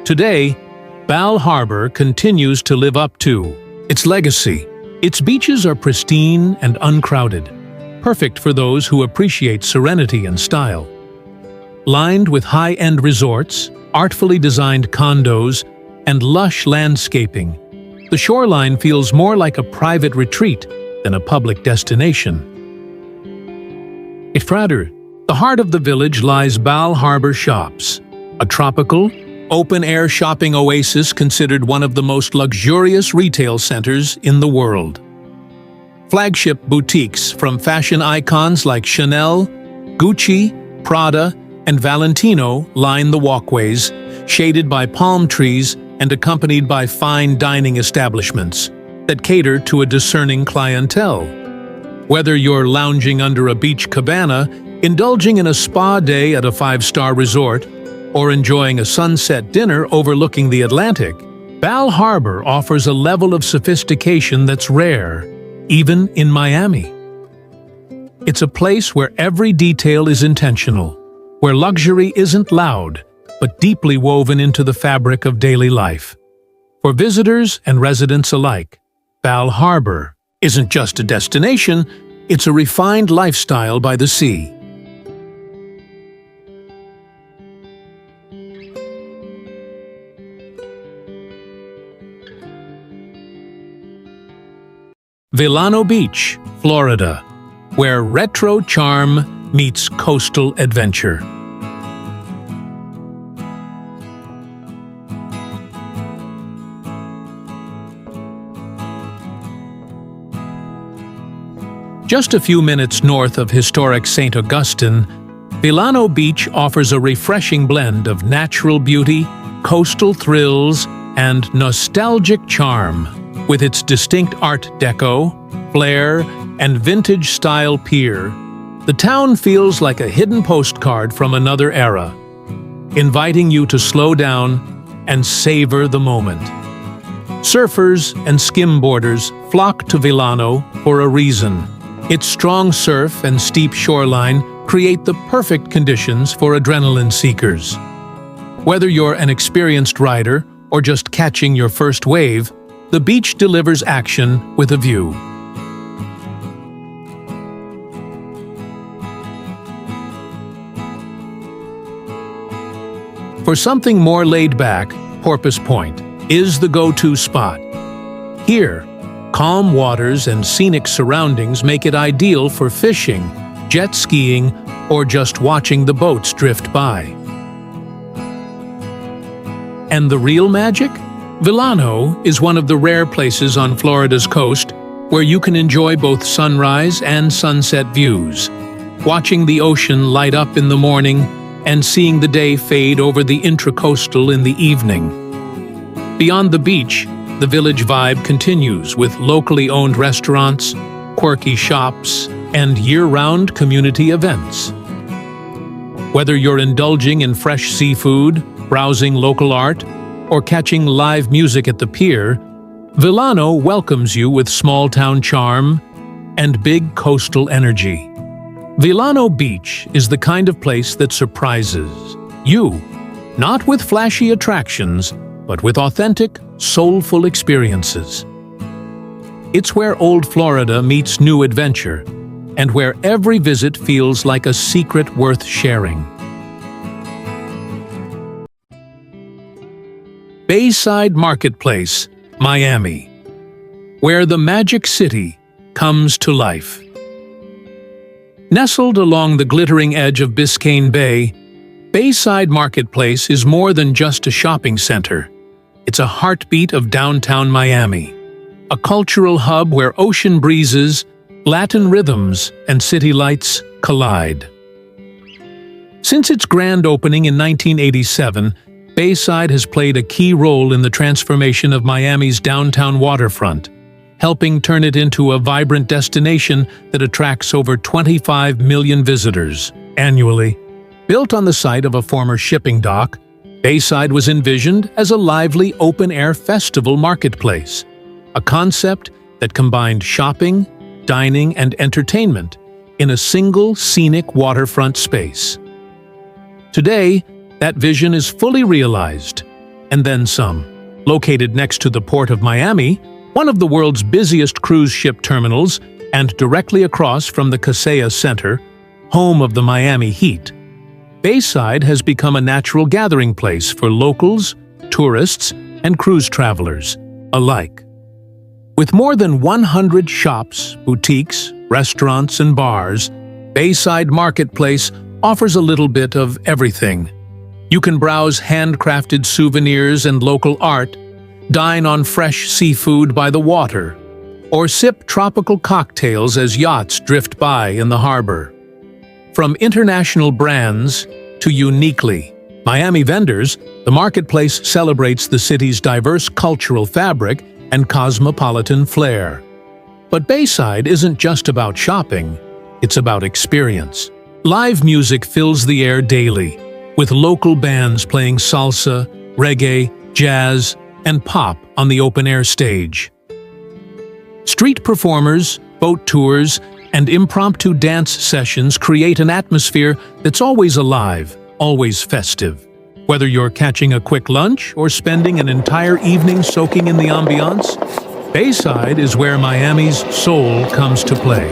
Today, Bal Harbour continues to live up to its legacy. Its beaches are pristine and uncrowded, perfect for those who appreciate serenity and style. Lined with high-end resorts, artfully designed condos, and lush landscaping, the shoreline feels more like a private retreat than a public destination. The heart of the village lies Bal Harbour Shops, a tropical, open-air shopping oasis considered one of the most luxurious retail centers in the world. Flagship boutiques from fashion icons like Chanel, Gucci, Prada, and Valentino line the walkways, shaded by palm trees and accompanied by fine dining establishments that cater to a discerning clientele. Whether you're lounging under a beach cabana, indulging in a spa day at a five-star resort, or enjoying a sunset dinner overlooking the Atlantic, Bal Harbour offers a level of sophistication that's rare, even in Miami. It's a place where every detail is intentional, where luxury isn't loud, but deeply woven into the fabric of daily life. For visitors and residents alike, Bal Harbour isn't just a destination, it's a refined lifestyle by the sea. Vilano Beach, Florida, where retro charm meets coastal adventure. Just a few minutes north of historic St. Augustine, Vilano Beach offers a refreshing blend of natural beauty, coastal thrills, and nostalgic charm. With its distinct Art Deco, flair, and vintage-style pier, The town feels like a hidden postcard from another era, inviting you to slow down and savor the moment. Surfers and skimboarders flock to Vilano for a reason. Its strong surf and steep shoreline create the perfect conditions for adrenaline seekers. Whether you're an experienced rider or just catching your first wave, the beach delivers action with a view. For something more laid back, Porpoise Point is the go-to spot. Here, calm waters and scenic surroundings make it ideal for fishing, jet skiing, or just watching the boats drift by. And the real magic? Vilano is one of the rare places on Florida's coast where you can enjoy both sunrise and sunset views, watching the ocean light up in the morning and seeing the day fade over the intracoastal in the evening. Beyond the beach, the village vibe continues with locally owned restaurants, quirky shops, and year-round community events. Whether you're indulging in fresh seafood, browsing local art, or catching live music at the pier, Vilano welcomes you with small-town charm and big coastal energy. Vilano Beach is the kind of place that surprises you, not with flashy attractions, but with authentic, soulful experiences. It's where old Florida meets new adventure, and where every visit feels like a secret worth sharing. Bayside Marketplace, Miami, where the Magic City comes to life. Nestled along the glittering edge of Biscayne Bay, Bayside Marketplace is more than just a shopping center. It's a heartbeat of downtown Miami, a cultural hub where ocean breezes, Latin rhythms, and city lights collide. Since its grand opening in 1987, Bayside has played a key role in the transformation of Miami's downtown waterfront, helping turn it into a vibrant destination that attracts over 25 million visitors annually. Built on the site of a former shipping dock, Bayside was envisioned as a lively open-air festival marketplace, a concept that combined shopping, dining, and entertainment in a single scenic waterfront space. Today, that vision is fully realized, and then some. Located next to the Port of Miami, one of the world's busiest cruise ship terminals, and directly across from the Castillo Center, home of the Miami Heat, Bayside has become a natural gathering place for locals, tourists, and cruise travelers alike. With more than 100 shops, boutiques, restaurants, and bars, Bayside Marketplace offers a little bit of everything. You can browse handcrafted souvenirs and local art, dine on fresh seafood by the water, or sip tropical cocktails as yachts drift by in the harbor. From international brands to uniquely Miami vendors, the marketplace celebrates the city's diverse cultural fabric and cosmopolitan flair. But Bayside isn't just about shopping, it's about experience. Live music fills the air daily, with local bands playing salsa, reggae, jazz, and pop on the open-air stage. Street performers, boat tours, and impromptu dance sessions create an atmosphere that's always alive, always festive. Whether you're catching a quick lunch or spending an entire evening soaking in the ambiance, Bayside is where Miami's soul comes to play.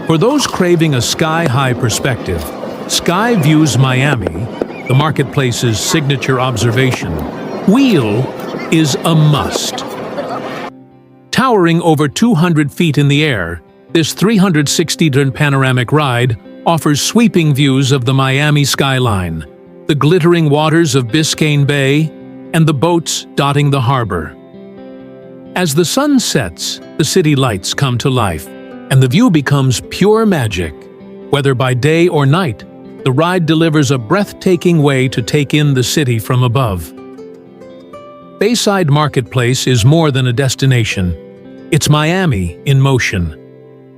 For those craving a sky-high perspective, Sky Views Miami, the marketplace's signature observation wheel, is a must. Towering over 200 feet in the air, this 360-degree panoramic ride offers sweeping views of the Miami skyline, the glittering waters of Biscayne Bay, and the boats dotting the harbor. As the sun sets, the city lights come to life, and the view becomes pure magic. Whether by day or night, the ride delivers a breathtaking way to take in the city from above. Bayside Marketplace is more than a destination. It's Miami in motion.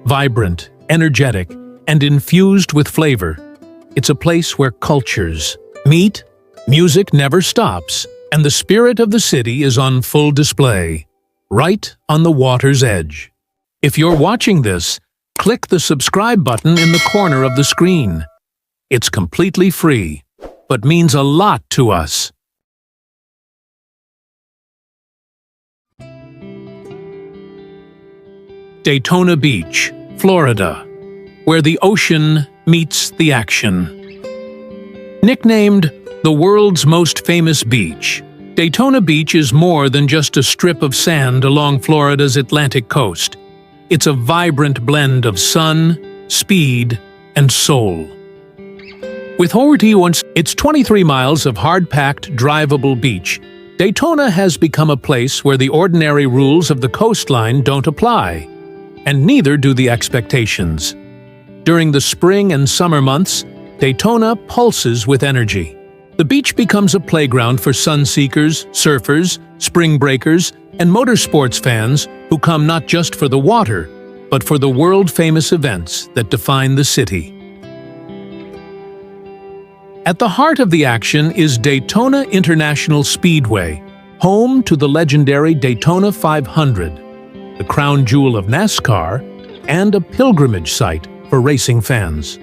Vibrant, energetic, and infused with flavor. It's a place where cultures meet, music never stops, and the spirit of the city is on full display, right on the water's edge. If you're watching this, click the subscribe button in the corner of the screen. It's completely free, but means a lot to us. Daytona Beach, Florida, where the ocean meets the action. Nicknamed the world's most famous beach, Daytona Beach is more than just a strip of sand along Florida's Atlantic coast. It's a vibrant blend of sun, speed, and soul. With its 23 miles of hard-packed, drivable beach, Daytona has become a place where the ordinary rules of the coastline don't apply, and neither do the expectations. During the spring and summer months, Daytona pulses with energy. The beach becomes a playground for sun-seekers, surfers, spring breakers, and motorsports fans who come not just for the water, but for the world-famous events that define the city. At the heart of the action is Daytona International Speedway, home to the legendary Daytona 500, the crown jewel of NASCAR, and a pilgrimage site for racing fans.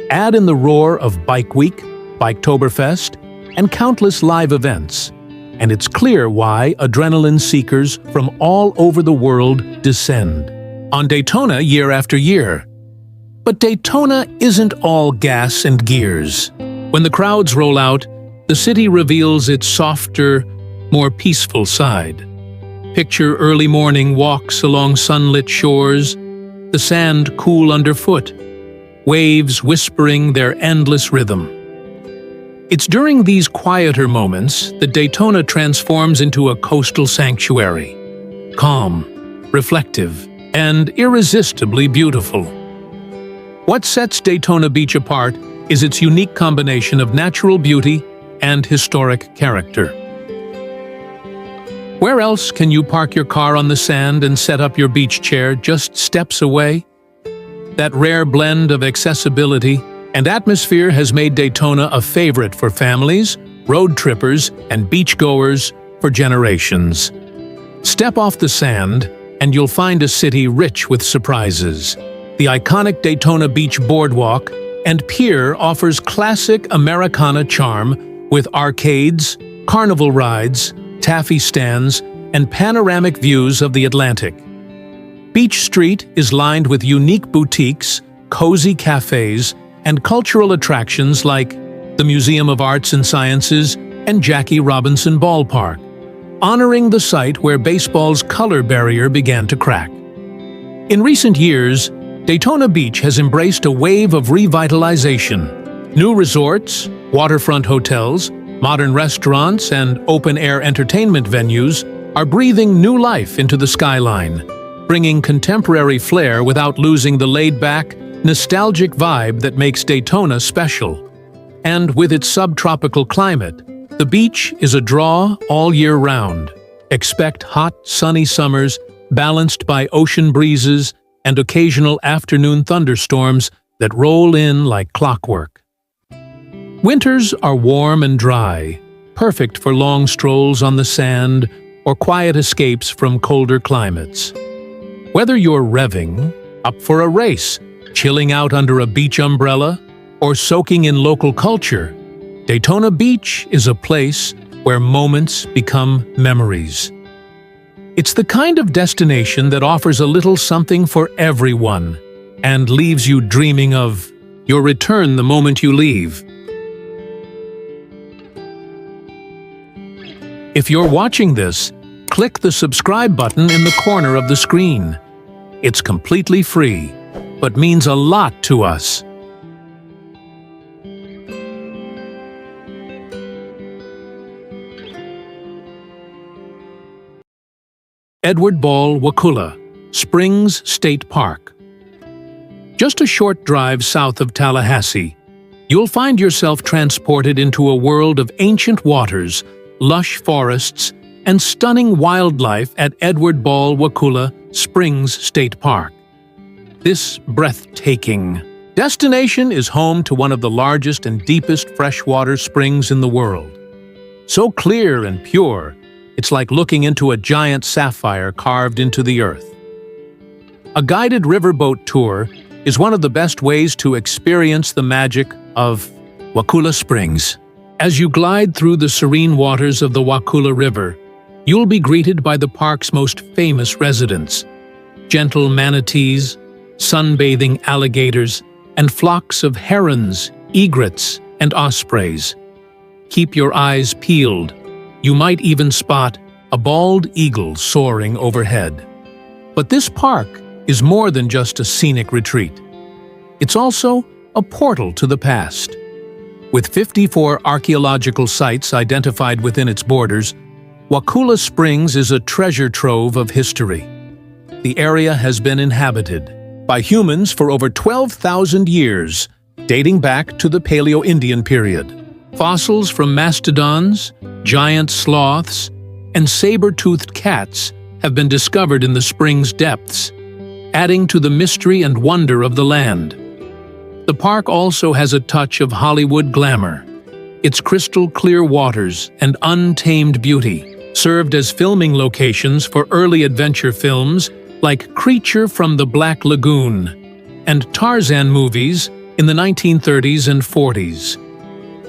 Add in the roar of Bike Week, Biketoberfest, and countless live events, and it's clear why adrenaline seekers from all over the world descend on Daytona year after year. But Daytona isn't all gas and gears. When the crowds roll out, the city reveals its softer, more peaceful side. Picture early morning walks along sunlit shores, the sand cool underfoot, waves whispering their endless rhythm. It's during these quieter moments that Daytona transforms into a coastal sanctuary, calm, reflective, and irresistibly beautiful. What sets Daytona Beach apart is its unique combination of natural beauty and historic character. Where else can you park your car on the sand and set up your beach chair just steps away? That rare blend of accessibility and atmosphere has made Daytona a favorite for families, road trippers, and beachgoers for generations. Step off the sand, and you'll find a city rich with surprises. The iconic Daytona Beach Boardwalk and Pier offers classic Americana charm with arcades, carnival rides, taffy stands, and panoramic views of the Atlantic. Beach Street is lined with unique boutiques, cozy cafes, and cultural attractions like the Museum of Arts and Sciences and Jackie Robinson Ballpark, honoring the site where baseball's color barrier began to crack. In recent years, Daytona Beach has embraced a wave of revitalization. New resorts, waterfront hotels, modern restaurants, and open-air entertainment venues are breathing new life into the skyline, bringing contemporary flair without losing the laid-back, nostalgic vibe that makes Daytona special. And with its subtropical climate, the beach is a draw all year round. Expect hot, sunny summers balanced by ocean breezes and occasional afternoon thunderstorms that roll in like clockwork. Winters are warm and dry, perfect for long strolls on the sand or quiet escapes from colder climates. Whether you're revving, up for a race, chilling out under a beach umbrella, or soaking in local culture, Daytona Beach is a place where moments become memories. It's the kind of destination that offers a little something for everyone and leaves you dreaming of your return the moment you leave. If you're watching this, click the subscribe button in the corner of the screen. It's completely free, but means a lot to us. Edward Ball Wakulla, Springs State Park. Just a short drive south of Tallahassee, you'll find yourself transported into a world of ancient waters, lush forests, and stunning wildlife at Edward Ball Wakulla Springs State Park. this breathtaking destination is home to one of the largest and deepest freshwater springs in the world. So clear and pure, it's like looking into a giant sapphire carved into the earth. A guided riverboat tour is one of the best ways to experience the magic of Wakulla Springs. As you glide through the serene waters of the Wakulla River, you'll be greeted by the park's most famous residents: gentle manatees, sunbathing alligators, and flocks of herons, egrets, and ospreys. Keep your eyes peeled. You might even spot a bald eagle soaring overhead. But this park is more than just a scenic retreat. It's also a portal to the past. With 54 archaeological sites identified within its borders, Wakulla Springs is a treasure trove of history. The area has been inhabited by humans for over 12,000 years, dating back to the Paleo-Indian period. Fossils from mastodons, giant sloths, and saber-toothed cats have been discovered in the spring's depths, adding to the mystery and wonder of the land. The park also has a touch of Hollywood glamour. Its crystal-clear waters and untamed beauty served as filming locations for early adventure films like Creature from the Black Lagoon and Tarzan movies in the 1930s and 40s.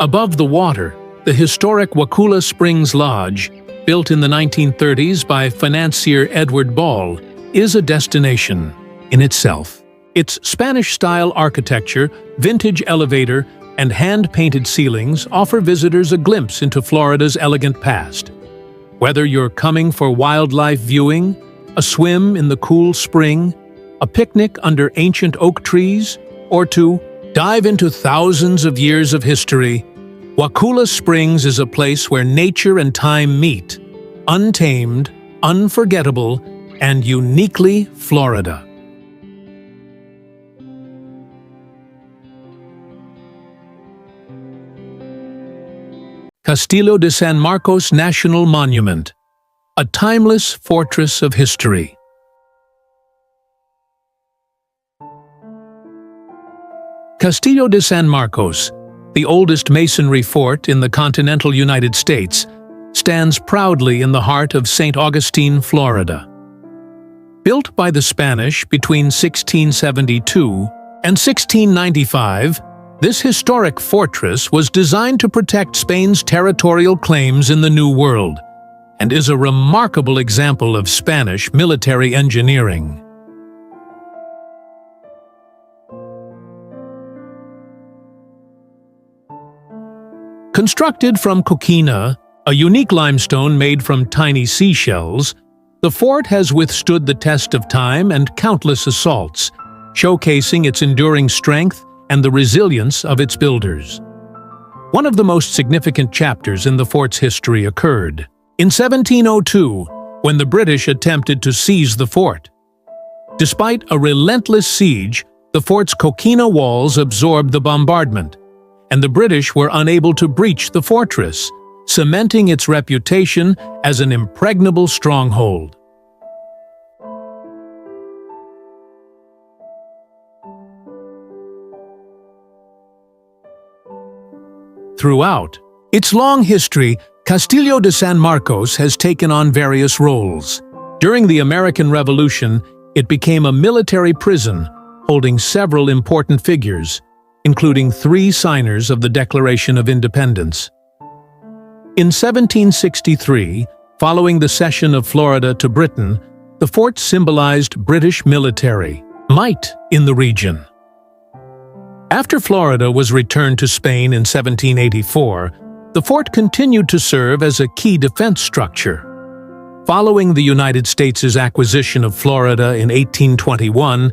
Above the water, the historic Wakulla Springs Lodge, built in the 1930s by financier Edward Bal, is a destination in itself. Its Spanish-style architecture, vintage elevator, and hand-painted ceilings offer visitors a glimpse into Florida's elegant past. Whether you're coming for wildlife viewing, a swim in the cool spring, a picnic under ancient oak trees, or to dive into thousands of years of history, Wakulla Springs is a place where nature and time meet, untamed, unforgettable, and uniquely Florida. Castillo de San Marcos National Monument, a timeless fortress of history. Castillo de San Marcos, the oldest masonry fort in the continental United States, stands proudly in the heart of St. Augustine, Florida. Built by the Spanish between 1672 and 1695, this historic fortress was designed to protect Spain's territorial claims in the New World and is a remarkable example of Spanish military engineering. Constructed from coquina, a unique limestone made from tiny seashells, the fort has withstood the test of time and countless assaults, showcasing its enduring strength and the resilience of its builders. One of the most significant chapters in the fort's history occurred in 1702, when the British attempted to seize the fort. Despite a relentless siege, the fort's coquina walls absorbed the bombardment, and the British were unable to breach the fortress, cementing its reputation as an impregnable stronghold. Throughout its long history, Castillo de San Marcos has taken on various roles. During the American Revolution, it became a military prison, holding several important figures, including 3 signers of the Declaration of Independence. In 1763, following the cession of Florida to Britain, the fort symbolized British military might in the region. After Florida was returned to Spain in 1784, the fort continued to serve as a key defense structure. Following the United States' acquisition of Florida in 1821,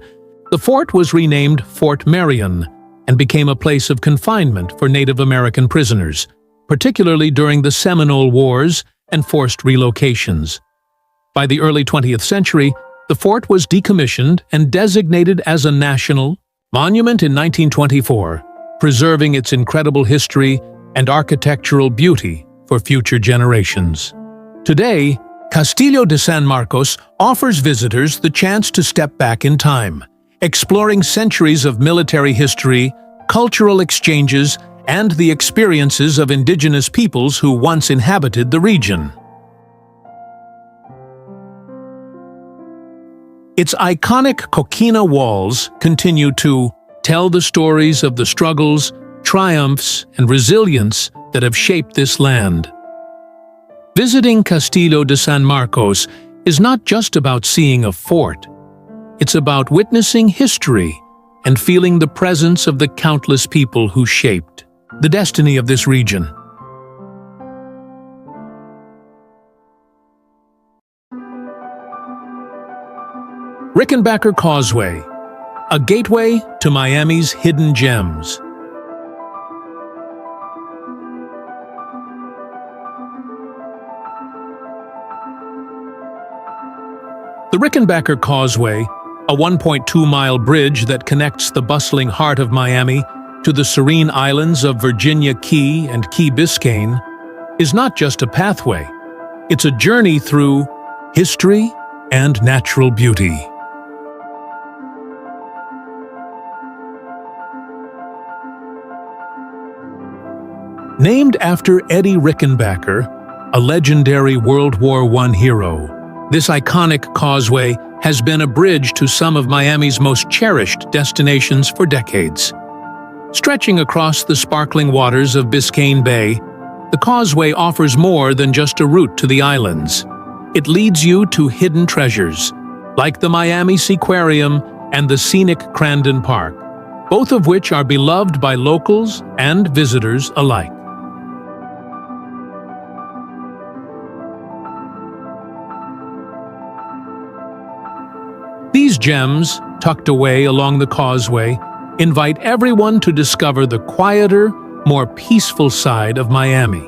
the fort was renamed Fort Marion and became a place of confinement for Native American prisoners, particularly during the Seminole Wars and forced relocations. By the early 20th century, the fort was decommissioned and designated as a national monument in 1924, preserving its incredible history and architectural beauty for future generations. Today, Castillo de San Marcos offers visitors the chance to step back in time, exploring centuries of military history, cultural exchanges, and the experiences of indigenous peoples who once inhabited the region. Its iconic coquina walls continue to tell the stories of the struggles, triumphs, and resilience that have shaped this land. Visiting Castillo de San Marcos is not just about seeing a fort. It's about witnessing history and feeling the presence of the countless people who shaped the destiny of this region. Rickenbacker Causeway, a gateway to Miami's hidden gems. The Rickenbacker Causeway, a 1.2-mile bridge that connects the bustling heart of Miami to the serene islands of Virginia Key and Key Biscayne, is not just a pathway. It's a journey through history and natural beauty. Named after Eddie Rickenbacker, a legendary World War I hero, this iconic causeway has been a bridge to some of Miami's most cherished destinations for decades. Stretching across the sparkling waters of Biscayne Bay, the causeway offers more than just a route to the islands. It leads you to hidden treasures, like the Miami Seaquarium and the scenic Crandon Park, both of which are beloved by locals and visitors alike. These gems, tucked away along the causeway, invite everyone to discover the quieter, more peaceful side of Miami.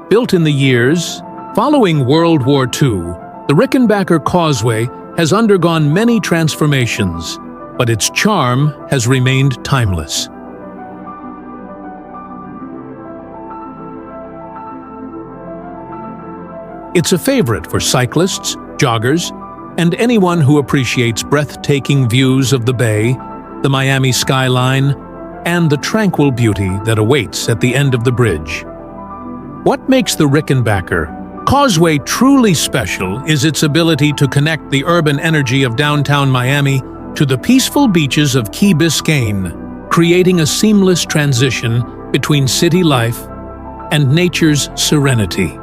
Built in the years following World War II, the Rickenbacker Causeway has undergone many transformations, but its charm has remained timeless. It's a favorite for cyclists, joggers, and anyone who appreciates breathtaking views of the bay, the Miami skyline, and the tranquil beauty that awaits at the end of the bridge. What makes the Rickenbacker Causeway truly special is its ability to connect the urban energy of downtown Miami to the peaceful beaches of Key Biscayne, creating a seamless transition between city life and nature's serenity.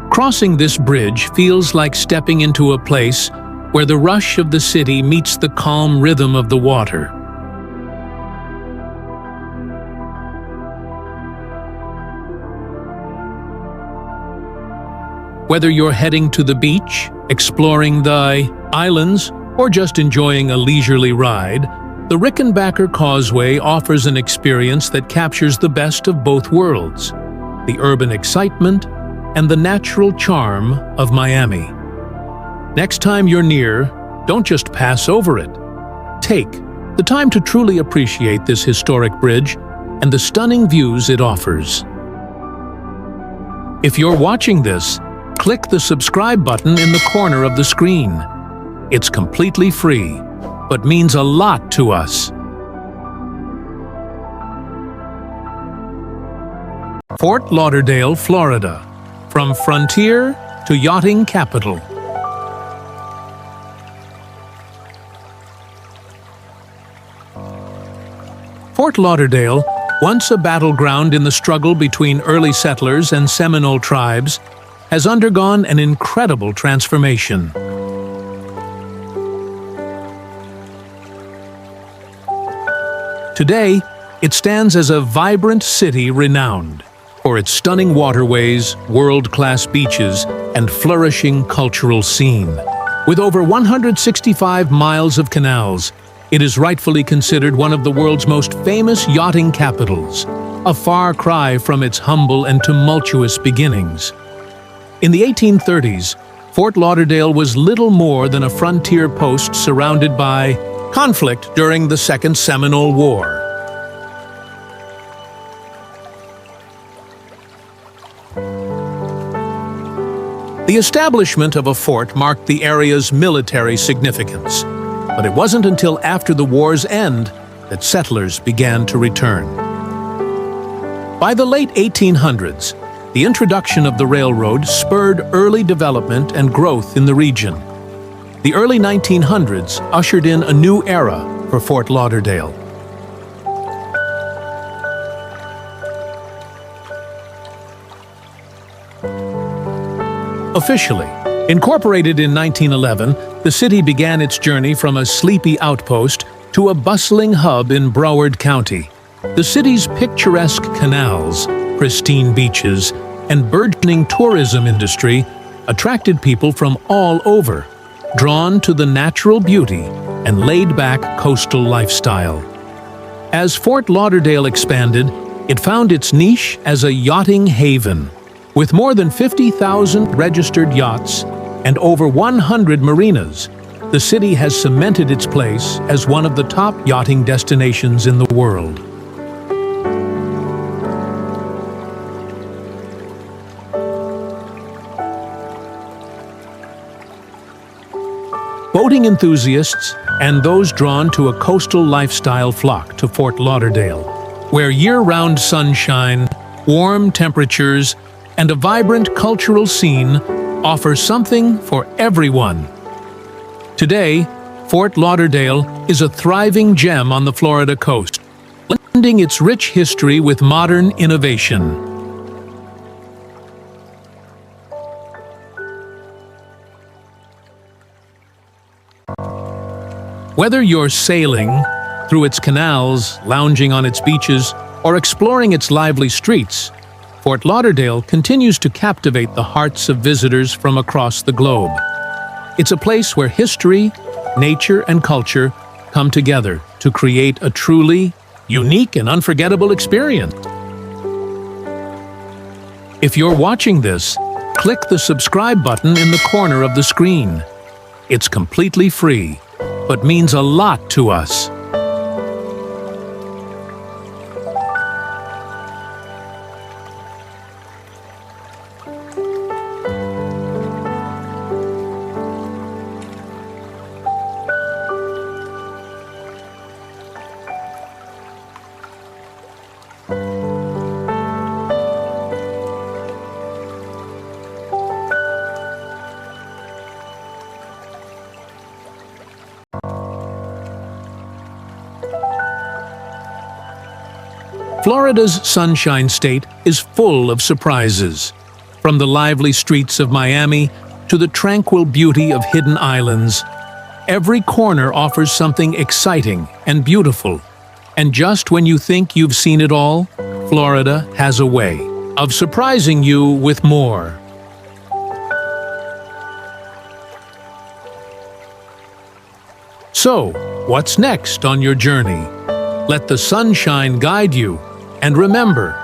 Crossing this bridge feels like stepping into a place where the rush of the city meets the calm rhythm of the water. Whether you're heading to the beach, exploring the islands, or just enjoying a leisurely ride, the Rickenbacker Causeway offers an experience that captures the best of both worlds: the urban excitement and the natural charm of Miami. Next time you're near, don't just pass over it. Take the time to truly appreciate this historic bridge and the stunning views it offers. If you're watching this, click the subscribe button in the corner of the screen. It's completely free, but means a lot to us. Fort Lauderdale, Florida. From frontier to yachting capital. Fort Lauderdale, once a battleground in the struggle between early settlers and Seminole tribes, has undergone an incredible transformation. Today, it stands as a vibrant city renowned for its stunning waterways, world-class beaches, and flourishing cultural scene. With over 165 miles of canals, it is rightfully considered one of the world's most famous yachting capitals, a far cry from its humble and tumultuous beginnings. In the 1830s, Fort Lauderdale was little more than a frontier post surrounded by conflict during the Second Seminole War. The establishment of a fort marked the area's military significance. But it wasn't until after the war's end that settlers began to return. By the late 1800s, the introduction of the railroad spurred early development and growth in the region. The early 1900s ushered in a new era for Fort Lauderdale. Officially incorporated in 1911, the city began its journey from a sleepy outpost to a bustling hub in Broward County. The city's picturesque canals, pristine beaches, and burgeoning tourism industry attracted people from all over, drawn to the natural beauty and laid-back coastal lifestyle. As Fort Lauderdale expanded, it found its niche as a yachting haven. With more than 50,000 registered yachts and over 100 marinas, the city has cemented its place as one of the top yachting destinations in the world. Boating enthusiasts and those drawn to a coastal lifestyle flock to Fort Lauderdale, where year-round sunshine, warm temperatures, and a vibrant cultural scene offer something for everyone. Today, Fort Lauderdale is a thriving gem on the Florida coast, blending its rich history with modern innovation. Whether you're sailing through its canals, lounging on its beaches, or exploring its lively streets, Fort Lauderdale continues to captivate the hearts of visitors from across the globe. It's a place where history, nature, and culture come together to create a truly unique and unforgettable experience. If you're watching this, click the subscribe button in the corner of the screen. It's completely free, but means a lot to us. Florida's Sunshine State is full of surprises. From the lively streets of Miami to the tranquil beauty of hidden islands, every corner offers something exciting and beautiful. And just when you think you've seen it all, Florida has a way of surprising you with more. So, what's next on your journey? Let the sunshine guide you. And remember,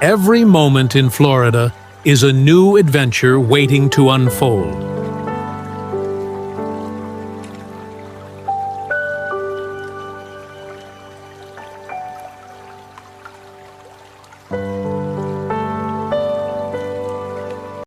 every moment in Florida is a new adventure waiting to unfold.